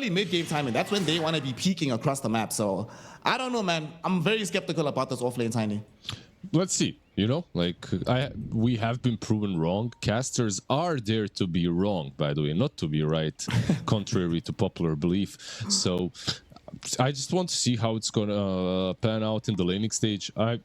early mid-game timing. That's when they want to be peaking across the map. So I don't know, man. I'm very skeptical about this offlane Tiny. Let's see. You know, like we have been proven wrong. Casters are there to be wrong, by the way, not to be right, contrary to popular belief. So I just want to see how it's gonna pan out in the laning stage. I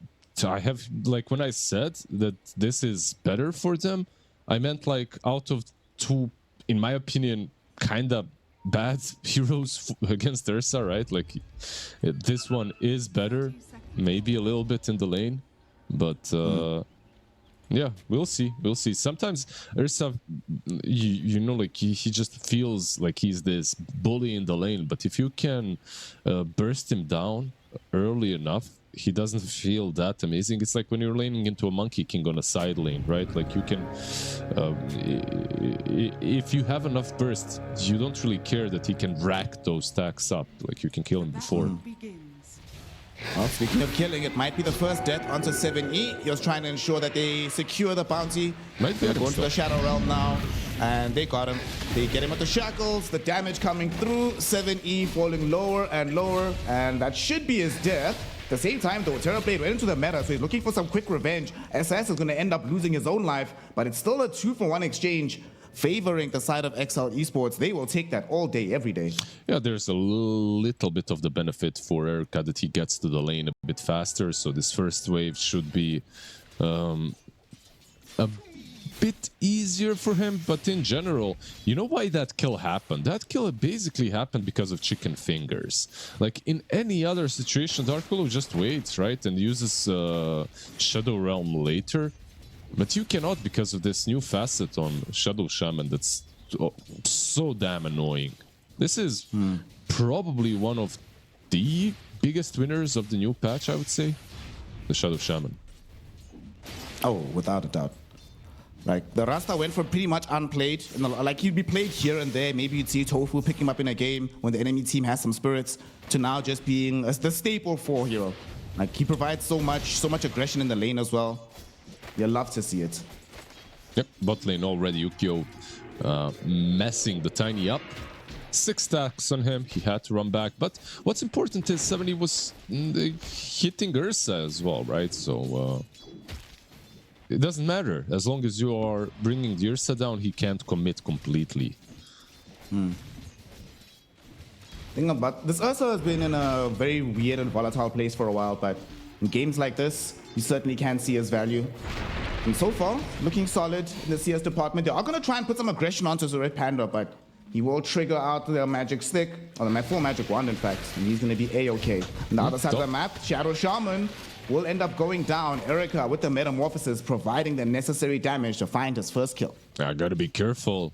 have, like, when I said that this is better for them, I meant like out of two, in my opinion, kind of bad heroes against Ursa, right? Like this one is better, maybe a little bit in the lane, but yeah, we'll see. Sometimes Ursa, you know, like he just feels like he's this bully in the lane, but if you can burst him down early enough, he doesn't feel that amazing. It's like when you're laning into a Monkey King on a side lane, right? Like you can, if you have enough burst, you don't really care that he can rack those stacks up. Like you can kill him before. Well, speaking of killing, it might be the first death onto 7E. He was trying to ensure that they secure the bounty. Might be They're going to the Shadow Realm now, and they got him. They get him at the shackles, the damage coming through, 7E falling lower and lower, and that should be his death. At the same time, though, Terrorblade went into the meta, so he's looking for some quick revenge. SS is going to end up losing his own life, but it's still a 2-for-1 exchange favoring the side of XL Esports. They will take that all day, every day. Yeah, there's a little bit of the benefit for Erica that he gets to the lane a bit faster, so this first wave should be a bit easier for him. But in general, you know why that kill happened? That kill basically happened because of chicken fingers. Like in any other situation, Dark Willow just waits, right, and uses Shadow Realm later. But you cannot, because of this new facet on Shadow Shaman that's so damn annoying. This is probably one of the biggest winners of the new patch, I would say. The Shadow Shaman. Oh, without a doubt. Like, the Rasta went from pretty much unplayed. Like, he'd be played here and there. Maybe you'd see Tofu pick him up in a game when the enemy team has some spirits, to now just being the staple 4 hero. Like, he provides so much aggression in the lane as well. You'll love to see it. Yep, bot lane already. Ukyo messing the Tiny up. 6 stacks on him. He had to run back. But what's important is 70 was hitting Ursa as well, right? So it doesn't matter. As long as you are bringing the Ursa down, he can't commit completely. Thing about this, Ursa has been in a very weird and volatile place for a while, but in games like this, you certainly can see his value. And so far, looking solid in the CS department. They are going to try and put some aggression onto the Red Panda, but he will trigger out the magic stick, or the full magic wand, in fact, and he's going to be A-okay. On the other side of the map, Shadow Shaman will end up going down. Erica with the Metamorphosis providing the necessary damage to find his first kill. I gotta be careful.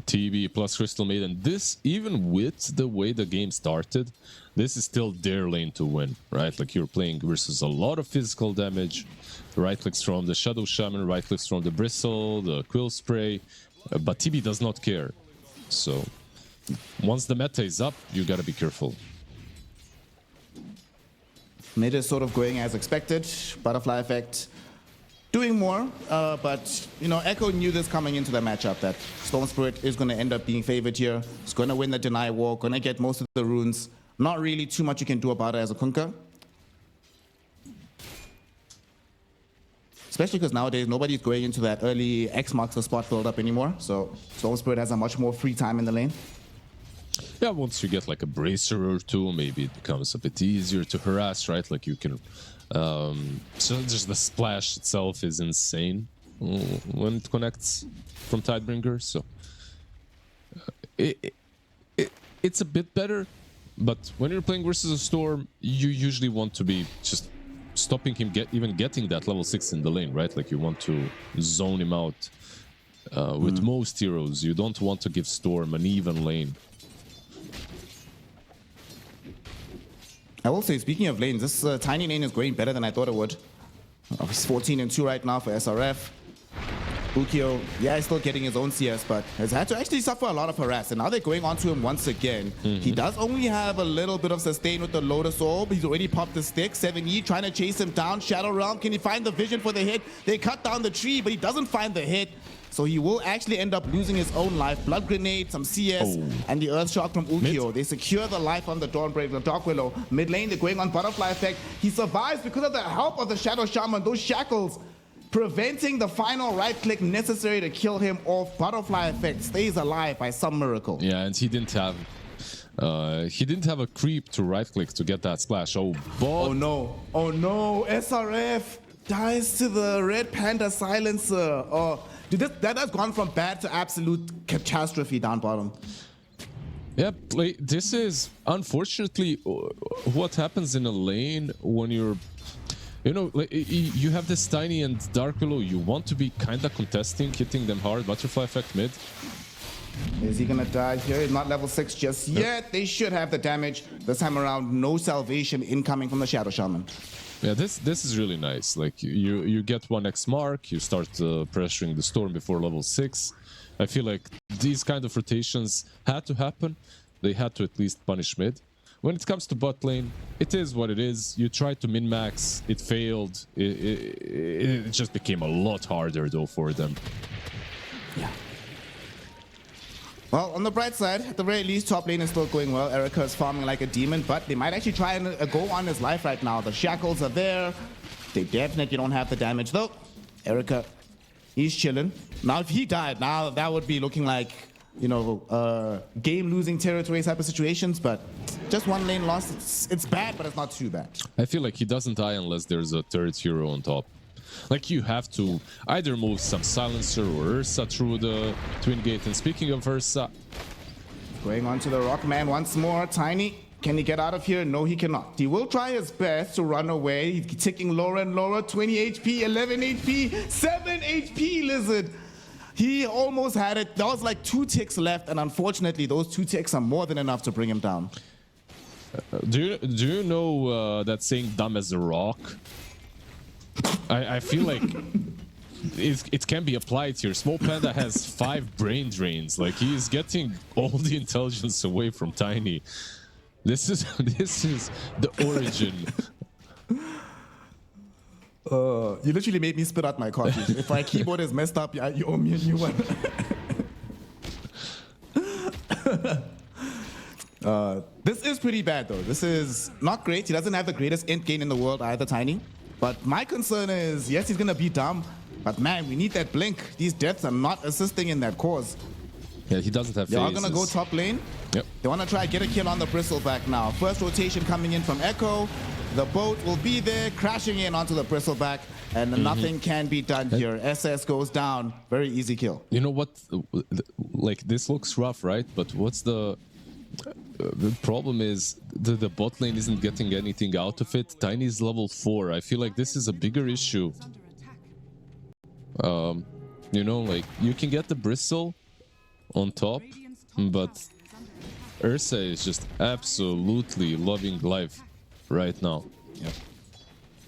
TB plus Crystal Maiden. This, even with the way the game started, this is still their lane to win, right? Like, you're playing versus a lot of physical damage. Right clicks from the Shadow Shaman, right clicks from the Bristle, the Quill Spray. But TB does not care. So, once the meta is up, you gotta be careful. Mid is sort of going as expected. Butterfly effect doing more, but you know, Echo knew this coming into the matchup, that Storm Spirit is going to end up being favored here. It's going to win the Deny War, going to get most of the runes. Not really too much you can do about it as a Kunkka. Especially because nowadays nobody's going into that early X marks the spot build up anymore, so Storm Spirit has a much more free time in the lane. Yeah, once you get like a bracer or two, maybe it becomes a bit easier to harass, right? Like you can... so just the splash itself is insane when it connects from Tidebringer, so it's a bit better, but when you're playing versus a Storm, you usually want to be just stopping him even getting that level 6 in the lane, right? Like you want to zone him out. With most heroes, you don't want to give Storm an even lane. I will say, speaking of lanes, this tiny lane is going better than I thought it would. He's 14-2 right now for SRF. Ukyo, yeah, he's still getting his own CS, but has had to actually suffer a lot of harass, and now they're going onto him once again. He does only have a little bit of sustain with the Lotus Orb. He's already popped the stick. 7E trying to chase him down. Shadow Realm, can he find the vision for the hit? They cut down the tree, but he doesn't find the hit. so he will actually end up losing his own life. Blood Grenade, some CS, and the Earth Shock from Ukyo. They secure the life on the Dawnbreaker, the Dark Willow. Mid lane, they're going on Butterfly Effect. He survives because of the help of the Shadow Shaman. Those shackles preventing the final right click necessary to kill him off. Butterfly Effect stays alive by some miracle. Yeah, and he didn't have a creep to right click to get that splash. Oh no, SRF dies to the Red Panda Silencer. Oh, dude, that has gone from bad to absolute catastrophe down bottom. Yep, like, this is unfortunately what happens in a lane when you're, you know, like, you have this Tiny and Dark Willow. You want to be kind of contesting, hitting them hard. Butterfly Effect mid. Is he gonna die here? He's not level 6 just yet. They should have the damage. This time around, no salvation incoming from the Shadow Shaman. Yeah, this is really nice. Like, you get 1x mark, you start pressuring the Storm before level 6. I feel like these kind of rotations had to happen. They had to at least punish mid. When it comes to bot lane, it is what it is. You tried to min-max, it failed. It just became a lot harder though for them. Yeah. Well, on the bright side, at the very least, top lane is still going well. Erica is farming like a demon, but they might actually try and go on his life right now. The shackles are there. They definitely don't have the damage, though. Erica, he's chilling. Now, if he died, now that would be looking like, you know, game-losing territory type of situations, but just one lane loss. It's bad, but it's not too bad. I feel like he doesn't die unless there's a third hero on top. Like, you have to either move some Silencer or Ursa through the Twin Gate. And speaking of Ursa... Going on to the Rockman once more. Tiny, can he get out of here? No, he cannot. He will try his best to run away. He's ticking lower and lower. 20 HP, 11 HP, 7 HP, Lizard. He almost had it. There was like 2 ticks left, and unfortunately, those 2 ticks are more than enough to bring him down. Do you know that saying "dumb as a rock"? I feel like it can be applied here. Small Panda has 5 brain drains. Like, he is getting all the intelligence away from Tiny. This is the origin. You literally made me spit out my cartridge. If my keyboard is messed up, yeah, you owe me a new one. This is pretty bad, though. This is not great. He doesn't have the greatest end game in the world either, Tiny. But my concern is, yes, he's going to be dumb, but man, we need that blink. These deaths are not assisting in that cause. Yeah, he doesn't have They phases. are going to go top lane. Yep. They want to try get a kill on the Bristleback now. First rotation coming in from Echo. The boat will be there, crashing in onto the Bristleback, and nothing can be done here. SS goes down. Very easy kill. You know what? Like, this looks rough, right? But what's the problem is the bot lane isn't getting anything out of it. Tiny's level 4. I feel like this is a bigger issue. You know, like, you can get the Bristle on top, but Ursa is just absolutely loving life right now. Yeah.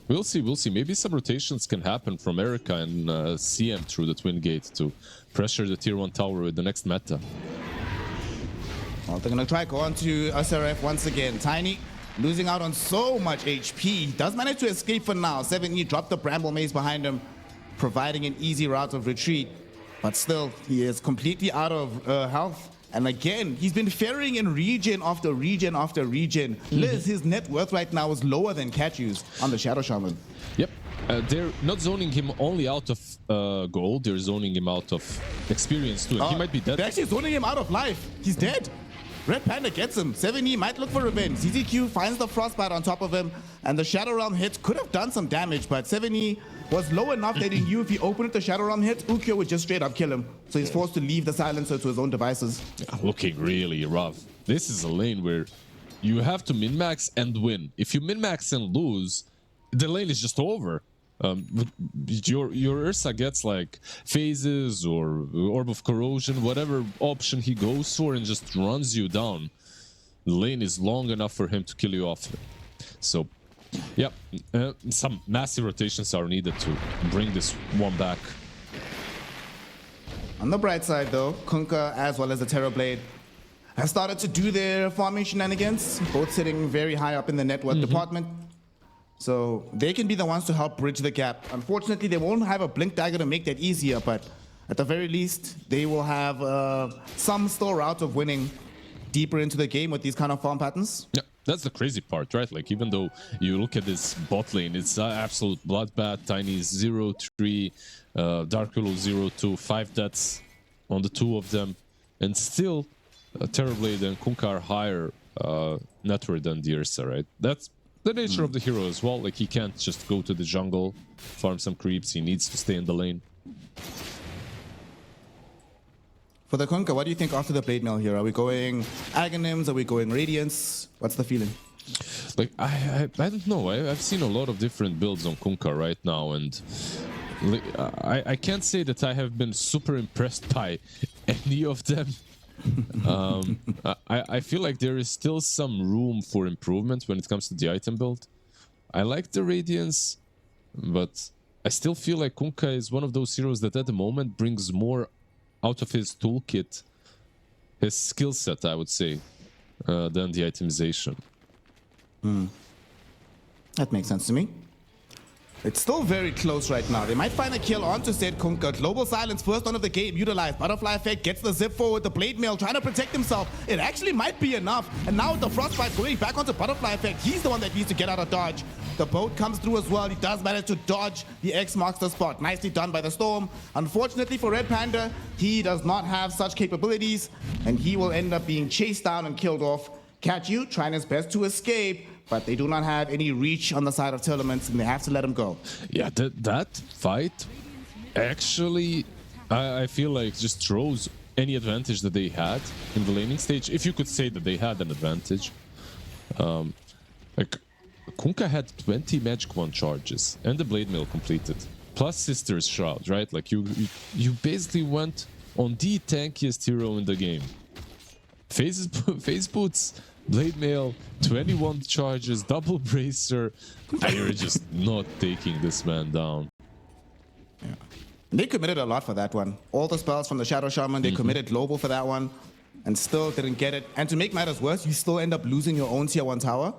We'll see. Maybe some rotations can happen from Erica and CM through the Twin Gate to pressure the tier 1 tower with the next meta. Well, they're going to try go on to SRF once again. Tiny losing out on so much HP. Does manage to escape for now. 7E dropped the Bramble Maze behind him, providing an easy route of retreat. But still, he is completely out of health. And again, he's been ferrying in region after region after region. Liz, his net worth right now is lower than Catchu's on the Shadow Shaman. Yep. They're not zoning him only out of gold, they're zoning him out of experience too. He might be dead. They're actually zoning him out of life. He's dead. Red Panda gets him. 7E might look for revenge. ZZQ finds the Frostbite on top of him, and the Shadow Realm hit could have done some damage, but 7E was low enough that he knew if he opened the Shadow Realm hit, Ukyo would just straight up kill him. So he's forced to leave the Silencer to his own devices. Looking really rough. This is a lane where you have to min-max and win. If you min-max and lose, the lane is just over. Your Ursa gets like phases or Orb of Corrosion, whatever option he goes for, and just runs you down. The lane is long enough for him to kill you off. So, yeah, some massive rotations are needed to bring this one back. On the bright side, though, Kunkka as well as the Terrorblade have started to do their farming shenanigans, both sitting very high up in the network department. So they can be the ones to help bridge the gap. Unfortunately, they won't have a Blink Dagger to make that easier, but at the very least, they will have some still route of winning deeper into the game with these kind of farm patterns. Yeah, that's the crazy part, right? Like, even though you look at this bot lane, it's absolute bloodbath. Tiny 0-3, Dark Willow 0-2, 5 deaths on the two of them, and still Terrorblade and Kunkka are higher net worth than the Ursa, right? That's the nature of the hero as well. Like, he can't just go to the jungle, farm some creeps. He needs to stay in the lane. For the Kunkka, what do you think after the Blade Mail here? Are we going Aghanims? Are we going Radiance? What's the feeling? Like, I don't know. I've seen a lot of different builds on Kunkka right now, and I can't say that I have been super impressed by any of them. I feel like there is still some room for improvement when it comes to the item build. I like the Radiance, but I still feel like Kunkka is one of those heroes that at the moment brings more out of his toolkit, his skill set, I would say, than the itemization. That makes sense to me. It's still very close right now. They might find a kill onto said Kunkka. Global Silence, first one of the game, utilized. Butterfly Effect gets the zip forward. The Blade Mail trying to protect himself. It actually might be enough. And now with the Frostbite going back onto Butterfly Effect, he's the one that needs to get out of dodge. The boat comes through as well. He does manage to dodge. The X marks the spot. Nicely done by the Storm. Unfortunately for Red Panda, he does not have such capabilities, and he will end up being chased down and killed off. Catch You trying his best to escape, but they do not have any reach on the side of Tearlaments, and they have to let him go. Yeah, that fight actually, I feel like, just throws any advantage that they had in the laning stage, if you could say that they had an advantage. Like, Kunkka had 20 Magic Wand charges and the Blade Mail completed, plus Sister's Shroud, right? Like, you basically went on the tankiest hero in the game. Phase Boots, Blade Mail, 21 charges, double bracer. They're just not taking this man down. Yeah. They committed a lot for that one. All the spells from the Shadow Shaman, they committed global for that one and still didn't get it. And to make matters worse, you still end up losing your own tier 1 tower.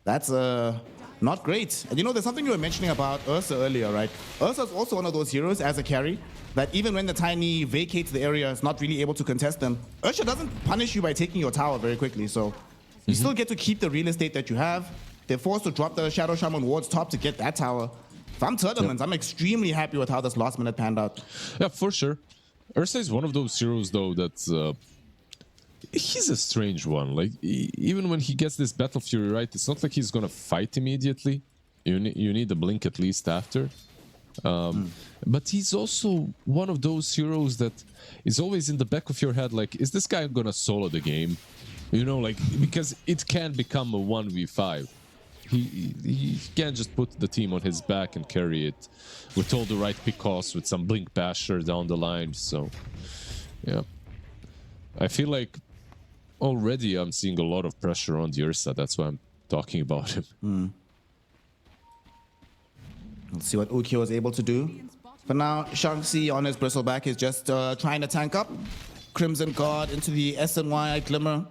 That's not great. And you know, there's something you were mentioning about Ursa earlier, right? Ursa is also one of those heroes as a carry that even when the Tiny vacates the area, is not really able to contest them. Ursa doesn't punish you by taking your tower very quickly, so you still get to keep the real estate that you have. They're forced to drop the Shadow Shaman wards top to get that tower. If I'm Tearlaments, I'm extremely happy with how this last minute panned out. Yeah, for sure. Ursa is one of those heroes, though, that's... he's a strange one. Like, even when he gets this Battle Fury, right, it's not like he's gonna fight immediately. You need a blink at least after. But he's also one of those heroes that is always in the back of your head, like, is this guy gonna solo the game? You know, like, because it can become a 1v5. He can't just put the team on his back and carry it with all the right pickoffs, with some blink basher down the line. So, yeah. I feel like already I'm seeing a lot of pressure on the Ursa. That's why I'm talking about him. Let's see what Ukyo is able to do. For now, Shanxi on his bristleback is just trying to tank up. Crimson Guard into the SNY Glimmer.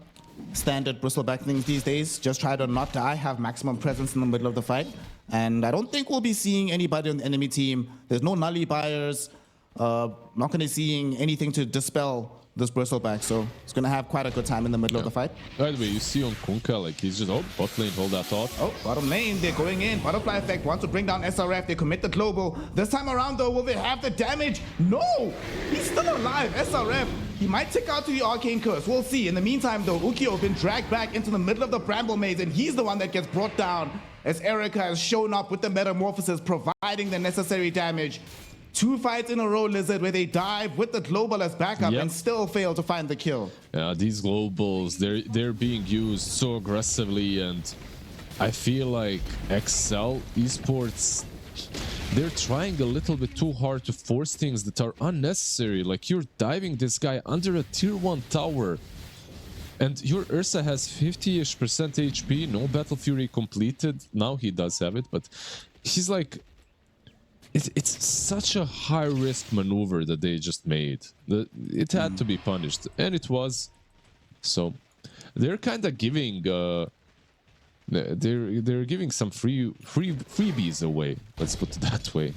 Standard bristleback things these days. Just try to not die, have maximum presence in the middle of the fight. And I don't think we'll be seeing anybody on the enemy team. There's no Nully buyers. Not going to be seeing anything to dispel this bristleback, so it's going to have quite a good time in the middle of the fight. By the way, you see on Kunkka, like, he's just, bot lane, hold that thought. Oh, bottom lane, they're going in. Butterfly Effect wants to bring down SRF. They commit the global. This time around, though, will they have the damage? No! He's still alive, SRF. He might tick out to the Arcane Curse. We'll see. In the meantime, though, Ukyo has been dragged back into the middle of the Bramble Maze, and he's the one that gets brought down as Erica has shown up with the Metamorphosis, providing the necessary damage. 2 fights in a row, Lizard, where they dive with the global as backup and still fail to find the kill. Yeah, these globals, they're being used so aggressively, and I feel like XL Esports, they're trying a little bit too hard to force things that are unnecessary. Like, you're diving this guy under a tier 1 tower, and your Ursa has 50-ish% HP, no Battle Fury completed. Now he does have it, but he's like... It's such a high-risk maneuver that they just made. It had to be punished, and it was. So they're kind of giving they're giving some freebies away. Let's put it that way.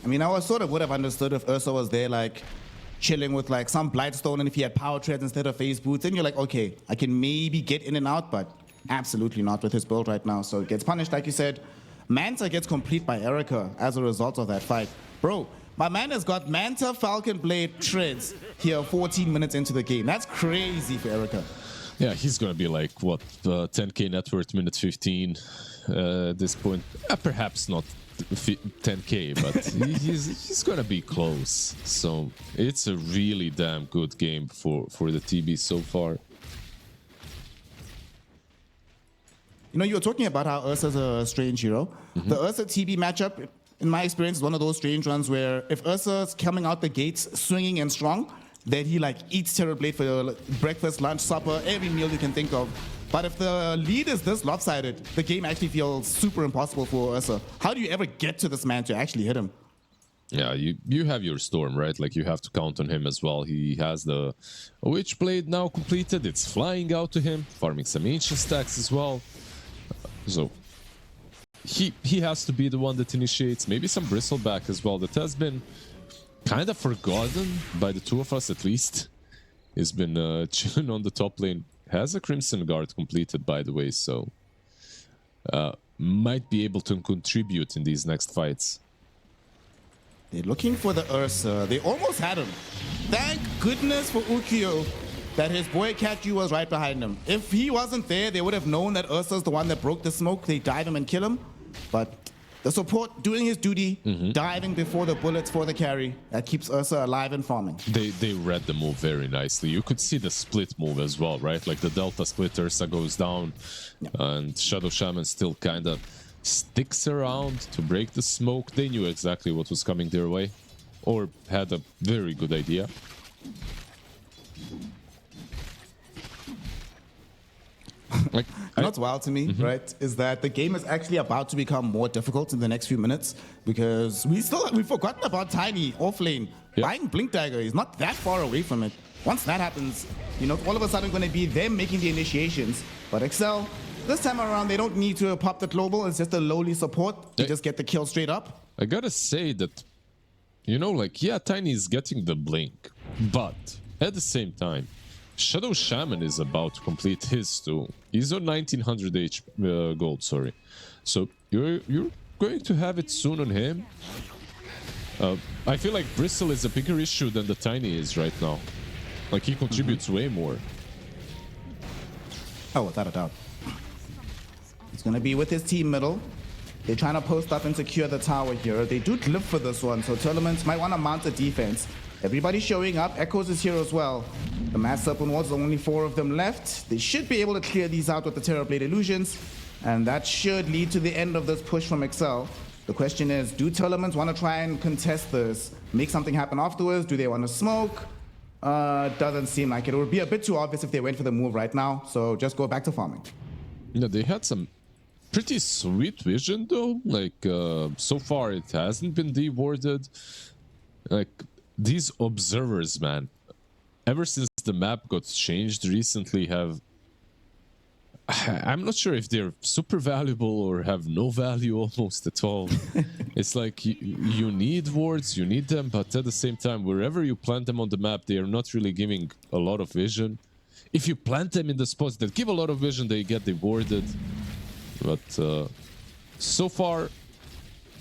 I mean, I sort of would have understood if Ursa was there, like, chilling with, like, some Blightstone, and if he had power treads instead of phase boots, then you're like, okay, I can maybe get in and out, but absolutely not with his build right now. So it gets punished, like you said. Manta gets complete by Erica as a result of that fight. Bro, my man has got Manta, Falcon Blade, treads here 14 minutes into the game. That's crazy for Erica. Yeah, he's gonna be like, what, 10k net worth, minute 15 at this point. Perhaps not 10k, but he's gonna be close. So it's a really damn good game for the TB so far. You know, you were talking about how Ursa's a strange hero. The Ursa TB matchup, in my experience, is one of those strange ones where if Ursa's coming out the gates swinging and strong, then he like eats Terrorblade for breakfast, lunch, supper, every meal you can think of. But if the lead is this lopsided, the game actually feels super impossible for Ursa. How do you ever get to this man to actually hit him? Yeah, you have your Storm, right? Like, you have to count on him as well. He has the Witchblade now completed. It's flying out to him, farming some Ancient stacks as well. So he has to be the one that initiates. Maybe some Bristleback as well. That has been kind of forgotten by the two of us, at least. He's been chilling on the top lane. Has a Crimson Guard completed, by the way, so might be able to contribute in these next fights. They're looking for the Ursa. They almost had him. Thank goodness for Ukiyo that his boy Katyu was right behind him. If he wasn't there, they would have known that Ursa's the one that broke the smoke. They dive him and kill him. But the support doing his duty, diving before the bullets for the carry, that keeps Ursa alive and farming. They read the move very nicely. You could see the split move as well, right? Like the Delta split, Ursa goes down, and Shadow Shaman still kind of sticks around to break the smoke. They knew exactly what was coming their way, or had a very good idea. Like, what's wild to me, right, is that the game is actually about to become more difficult in the next few minutes because we've forgotten about Tiny offlane. Buying Blink Dagger is not that far away from it. Once that happens, you know, all of a sudden going to be them making the initiations. But Excel, this time around, they don't need to pop the global. It's just a lowly support. They just get the kill straight up. I gotta say that, you know, like, yeah, Tiny is getting the blink, but at the same time, Shadow Shaman is about to complete his too. He's on 1900 gold, sorry. So you're going to have it soon on him. I feel like Bristle is a bigger issue than the Tiny is right now. Like, he contributes way more. Oh, without a doubt. He's going to be with his team middle. They're trying to post up and secure the tower here. They do live for this one, so Tearlaments might want to mount a defense. Everybody showing up. Echoes is here as well. The Mass Serpent Wards, only 4 of them left. They should be able to clear these out with the Terrorblade Illusions, and that should lead to the end of this push from Excel. The question is, do Tearlaments want to try and contest this? Make something happen afterwards? Do they want to smoke? Doesn't seem like it. It would be a bit too obvious if they went for the move right now, so just go back to farming. Yeah, they had some pretty sweet vision though. Like, so far it hasn't been dewarded. Like, these observers, man, ever since the map got changed recently, I'm not sure if they're super valuable or have no value almost at all. It's like you need wards, you need them, but at the same time, wherever you plant them on the map, they are not really giving a lot of vision. If you plant them in the spots that give a lot of vision, they get dewarded. But so far,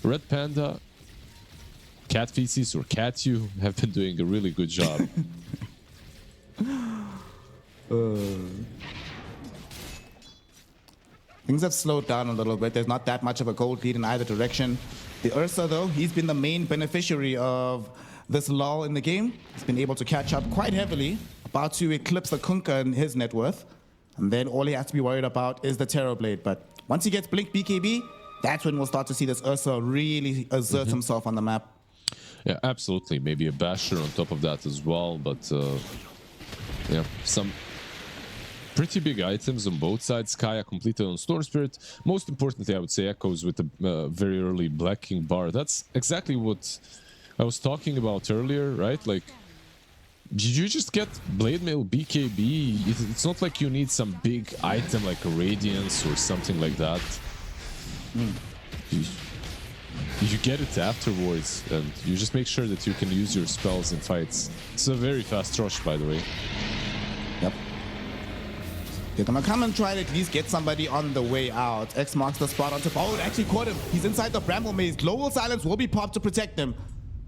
Red Panda, Cat Feces or Katyu have been doing a really good job. Things have slowed down a little bit. There's not that much of a gold lead in either direction. The Ursa, though, he's been the main beneficiary of this lull in the game. He's been able to catch up quite heavily, about to eclipse the Kunkka in his net worth. And then all he has to be worried about is the Terrorblade. But once he gets Blink BKB, that's when we'll start to see this Ursa really assert himself on the map. Yeah, absolutely. Maybe a Basher on top of that as well. But yeah, some pretty big items on both sides. Kaya completed on Storm Spirit. Most importantly, I would say Echoes with the very early Black King bar. That's exactly what I was talking about earlier, right? Like, did you just get Blade Mail BKB? It's not like you need some big item like a Radiance or something like that. you get it afterwards, and you just make sure that you can use your spells in fights. It's a very fast rush, by the way. Yep. They're gonna come and try to at least get somebody on the way out. X marks the spot on top. Oh, it actually caught him. He's inside the bramble maze. Global silence will be popped to protect him,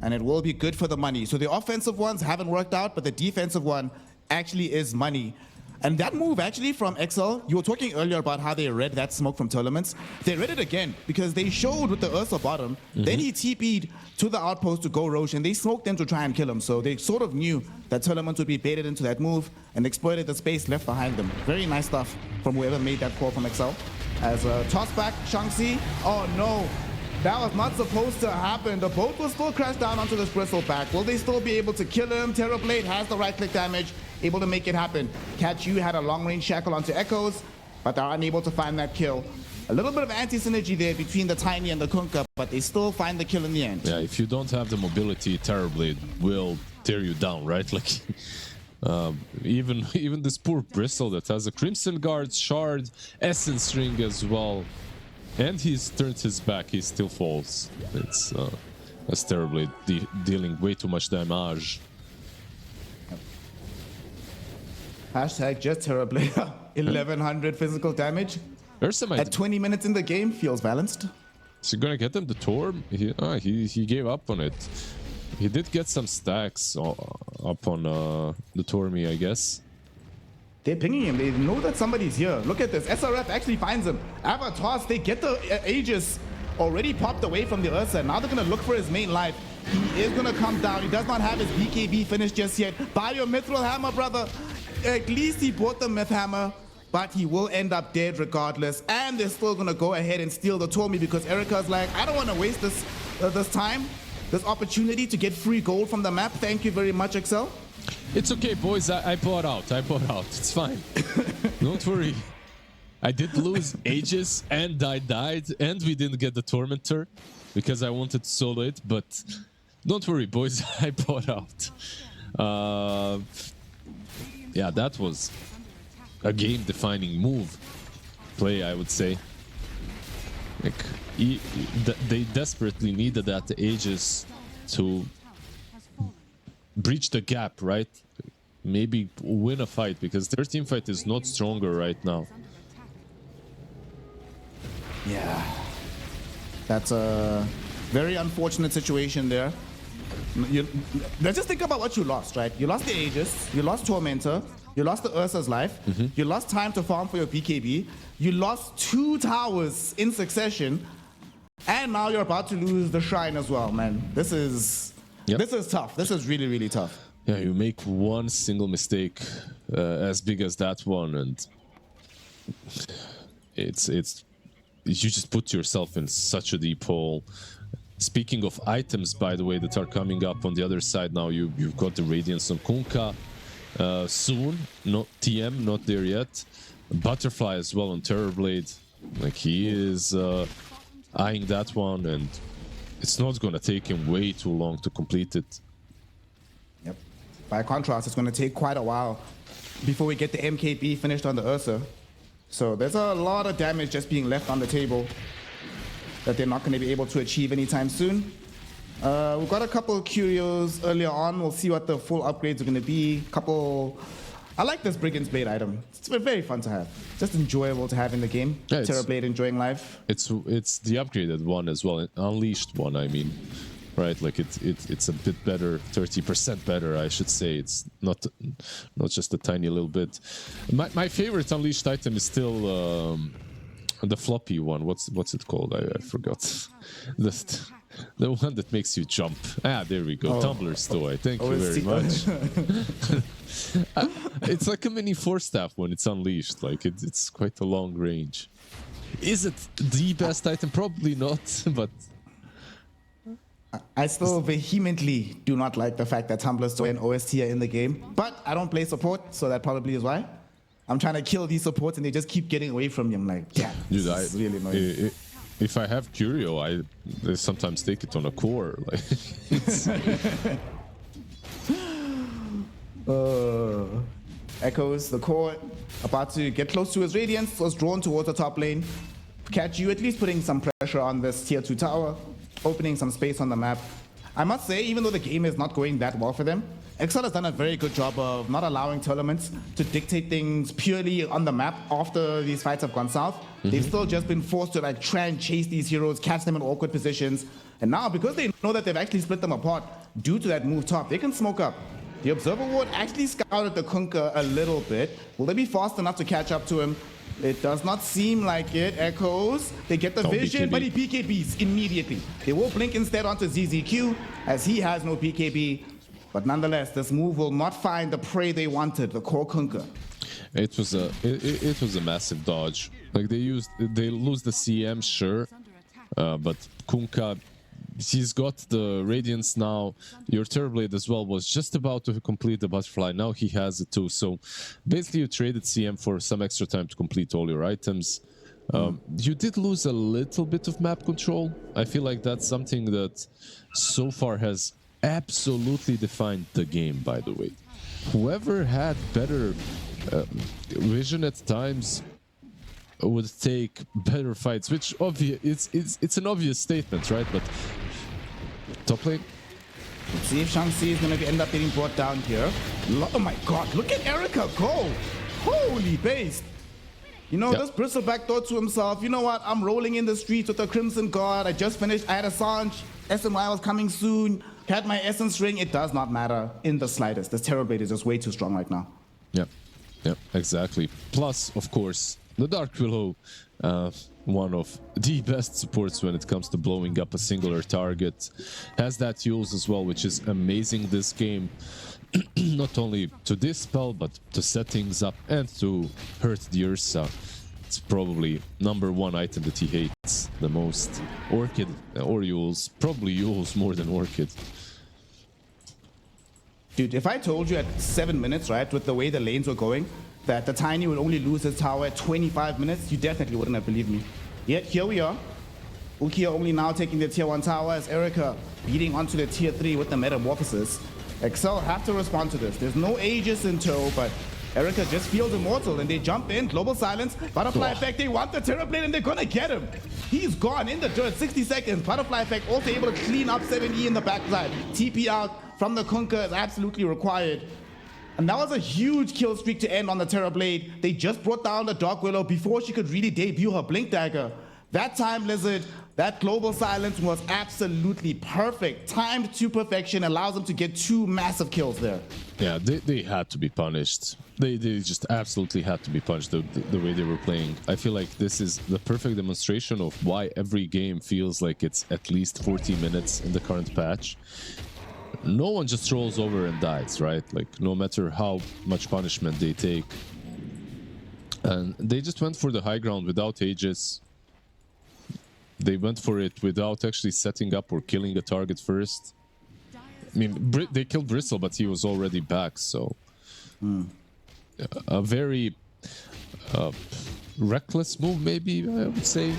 and it will be good for the money. So the offensive ones haven't worked out, but the defensive one actually is money. And that move actually from XL, you were talking earlier about how they read that smoke from Tearlaments. They read it again because they showed with the Ursa bottom. Then he TP'd to the outpost to go Roche, and they smoked them to try and kill him. So they sort of knew that Tearlaments would be baited into that move and exploited the space left behind them. Very nice stuff from whoever made that call from XL. As a toss back, Shang-Chi. Oh no, that was not supposed to happen. The boat will still crash down onto this bristleback. Will they still be able to kill him? Terrorblade has the right click damage, able to make it happen. Catch You had a long range shackle onto Echoes, but they're unable to find that kill. A little bit of anti-synergy there between the Tiny and the Kunkka, but they still find the kill in the end. Yeah, if you don't have the mobility, Terrorblade will tear you down, right? Like, even this poor Bristle that has a Crimson Guard, Shard, Essence Ring as well, and he's turned his back, he still falls. It's that's Terrorblade dealing way too much damage. Hashtag just Terrorblade. 1100 physical damage. At 20 minutes in the game, feels balanced. Is he gonna get them the Torm? He gave up on it. He did get some stacks up on the Tormy, I guess. They're pinging him. They know that somebody's here. Look at this. SRF actually finds him. Avatars, they get the Aegis already popped away from the Ursa. Now they're going to look for his main life. He is going to come down. He does not have his BKB finished just yet. Buy your Mithril Hammer, brother. At least he bought the Myth Hammer, but he will end up dead regardless. And they're still going to go ahead and steal the Tormy because Erica's like, I don't want to waste this time, this opportunity to get free gold from the map. Thank you very much, XL. It's okay, boys. I bought out. It's fine. Don't worry. I did lose Aegis and I died, and we didn't get the Tormentor because I wanted to solo it, but don't worry, boys. I bought out. Yeah, that was a game-defining play, I would say. Like, they desperately needed that Aegis to breach the gap, right? Maybe win a fight, because their team fight is not stronger right now. Yeah, that's a very unfortunate situation there. Let's just think about what you lost, right? You lost the Aegis, you lost Tormentor, you lost the Ursa's life, you lost time to farm for your BKB, you lost 2 towers in succession, and now you're about to lose the Shrine as well, man. This is tough. This is really, really tough. Yeah, you make one single mistake as big as that one, and it's you just put yourself in such a deep hole. Speaking of items, by the way, that are coming up on the other side now, you've got the Radiance on Kunkka soon. Not TM, not there yet. Butterfly as well on Terrorblade. Like, he is eyeing that one, and it's not going to take him way too long to complete it. Yep. By contrast, it's going to take quite a while before we get the MKB finished on the Ursa. So there's a lot of damage just being left on the table that they're not going to be able to achieve anytime soon. We've got a couple of curios earlier on. We'll see what the full upgrades are going to be. I like this Brigand's Blade item. It's very fun to have. Just enjoyable to have in the game. Yeah, Terrorblade enjoying life. It's the upgraded one as well, unleashed one, I mean. Right, like it's a bit better, 30% better, I should say. It's not just a tiny little bit. My favorite unleashed item is still the floppy one. What's it called? I forgot. The one that makes you jump. There we go. Tumbler's toy. Thank you very much. It's like a mini Force Staff when it's unleashed. Like, it's quite a long range. Is it the best item? Probably not, but I still vehemently do not like the fact that Tumbler's Toy and OST are in the game. But I don't play support, so that probably is why. I'm trying to kill these supports and they just keep getting away from me. I'm like, yeah, dude, it's really annoying. If I have Curio, I sometimes take it on a core. Like, Echoes, the core, about to get close to his Radiance, was drawn towards the top lane. Catch You at least putting some pressure on this tier 2 tower. opening some space on the map. I must say, even though the game is not going that well for them, Excel has done a very good job of not allowing Tearlaments to dictate things purely on the map after these fights have gone south. They've still just been forced to like try and chase these heroes, catch them in awkward positions. And now, because they know that they've actually split them apart due to that move top, they can smoke up. The Observer Ward actually scouted the Kunkka a little bit. Will they be fast enough to catch up to him? It does not seem like it. Echoes. They get the vision, BKB. but he PKBs immediately. They will blink instead onto ZZQ, as he has no PKB. But nonetheless, this move will not find the prey they wanted, the core Kunkka. It was a massive dodge. Like they lose the CM, sure, but Kunkka, he's got the Radiance now. Your Terrorblade as well was just about to complete the Butterfly. Now he has it too. So basically, you traded CM for some extra time to complete all your items. You did lose a little bit of map control. I feel like that's something that so far has absolutely defined the game, by the way. Whoever had better vision at times would take better fights, which it's an obvious statement, right? But top lane. Let's see if Shang-Chi is going to end up getting brought down here. Oh my god, look at Erica go! Holy based! You know, this Bristleback thought to himself, you know what, I'm rolling in the streets with the Crimson Guard. I just finished, I had Assange, SMY was coming soon, had my Essence Ring. It does not matter in the slightest. This Terrorblade is just way too strong right now. Yeah, exactly. Plus, of course, the Dark Willow, one of the best supports when it comes to blowing up a singular target, has that use as well, which is amazing this game. Not only to dispel, but to set things up and to hurt the Ursa. It's probably #1 item that he hates the most. Orchid or Yules, probably Yules more than Orchid. Dude, if I told you at 7 minutes, right, with the way the lanes were going, that the Tiny would only lose his tower at 25 minutes, you definitely wouldn't have believed me. Yet here we are. Ukia only now taking the tier 1 tower as Erica beating onto the tier 3 with the Metamorphosis. Excel have to respond to this. There's no Aegis in tow, but Erica just feels immortal and they jump in. Global Silence, Butterfly Effect, they want the Terrorblade and they're gonna get him. He's gone in the dirt, 60 seconds. Butterfly Effect also able to clean up 7E in the backside. TP out from the Kunkka is absolutely required. And that was a huge kill streak to end on the Terrorblade. They just brought down the Dark Willow before she could really debut her Blink Dagger. That time, Lizard, that Global Silence was absolutely perfect. Timed to perfection, allows them to get 2 massive kills there. Yeah, they had to be punished. They just absolutely had to be punished the way they were playing. I feel like this is the perfect demonstration of why every game feels like it's at least 40 minutes in the current patch. No one just rolls over and dies, right? Like, no matter how much punishment they take. And they just went for the high ground without Aegis. They went for it without actually setting up or killing a target first. I mean, they killed Bristle, but he was already back, so... A very reckless move, maybe, I would say.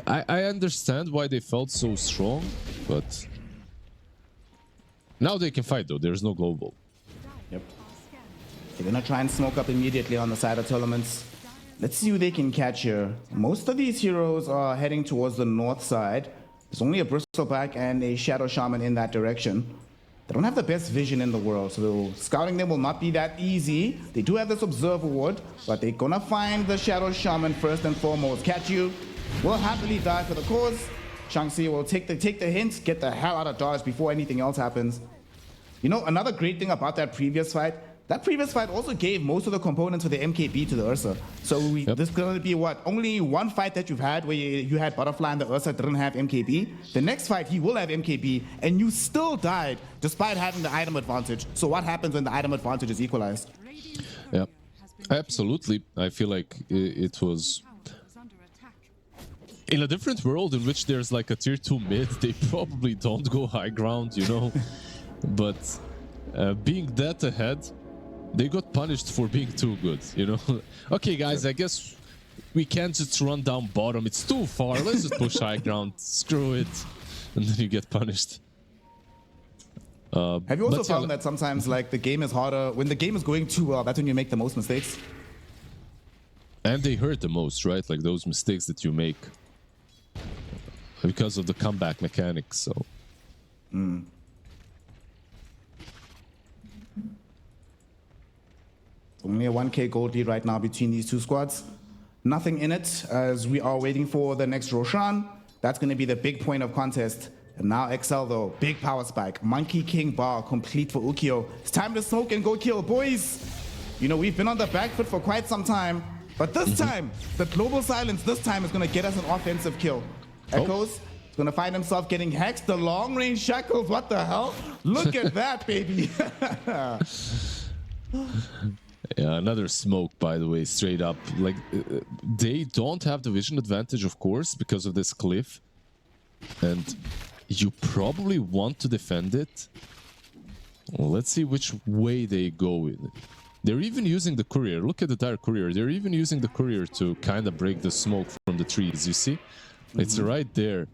I understand why they felt so strong, but... Now they can fight, though. There's no global. Yep. They're gonna try and smoke up immediately on the side of Tearlaments. Let's see who they can catch here. Most of these heroes are heading towards the north side. There's only a Bristleback and a Shadow Shaman in that direction. They don't have the best vision in the world, so scouting them will not be that easy. They do have this Observer Ward, but they're gonna find the Shadow Shaman first and foremost. Catch you. Will happily die for the cause. Shang-Chi will take the hint, get the hell out of dodge before anything else happens. You know, another great thing about that previous fight also gave most of the components for the MKB to the Ursa. So this is going to be what? Only one fight that you've had where you had Butterfly and the Ursa didn't have MKB. The next fight, he will have MKB, and you still died despite having the item advantage. So what happens when the item advantage is equalized? Yeah, absolutely. I feel like it was... In a different world in which there's like a tier 2 mid, they probably don't go high ground, you know? But being that ahead, they got punished for being too good, you know? Okay, guys, I guess we can't just run down bottom. It's too far. Let's just push high ground. Screw it. And then you get punished. Have you also found that sometimes like the game is harder when the game is going too well? That's when you make the most mistakes. And they hurt the most, right? Like those mistakes that you make. because of the comeback mechanics. So only a 1k gold lead right now between these two squads. Nothing in it as we are waiting for the next Roshan. That's going to be the big point of contest. And now XL though, big power spike. Monkey King bar complete for Ukyo. It's time to smoke and go kill, boys. You know, we've been on the back foot for quite some time. But this time, the global silence this time is going to get us an offensive kill. Echoes is going to find himself getting hexed. The long range shackles, what the hell? Look at that, baby. Yeah, another smoke, by the way, straight up. Like, they don't have the vision advantage, of course, because of this cliff. And you probably want to defend it. Well, let's see which way they go with it. They're even using the courier. Look at the dire courier. They're even using the courier to kind of break the smoke from the trees, you see? It's right there.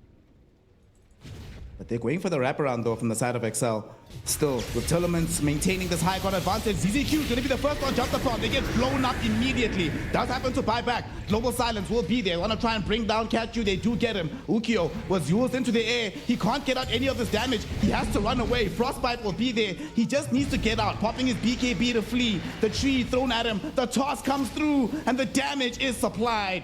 But they're going for the wraparound though from the side of XL. Still, with Tearlaments maintaining this high ground advantage, ZZQ is going to be the first one jumped upon. They get blown up immediately. Does happen to buy back. Global silence will be there. Want to try and bring down Catchu. They do get him. Ukyo was used into the air. He can't get out any of this damage. He has to run away. Frostbite will be there. He just needs to get out. Popping his BKB to flee. The tree thrown at him. The toss comes through and the damage is supplied.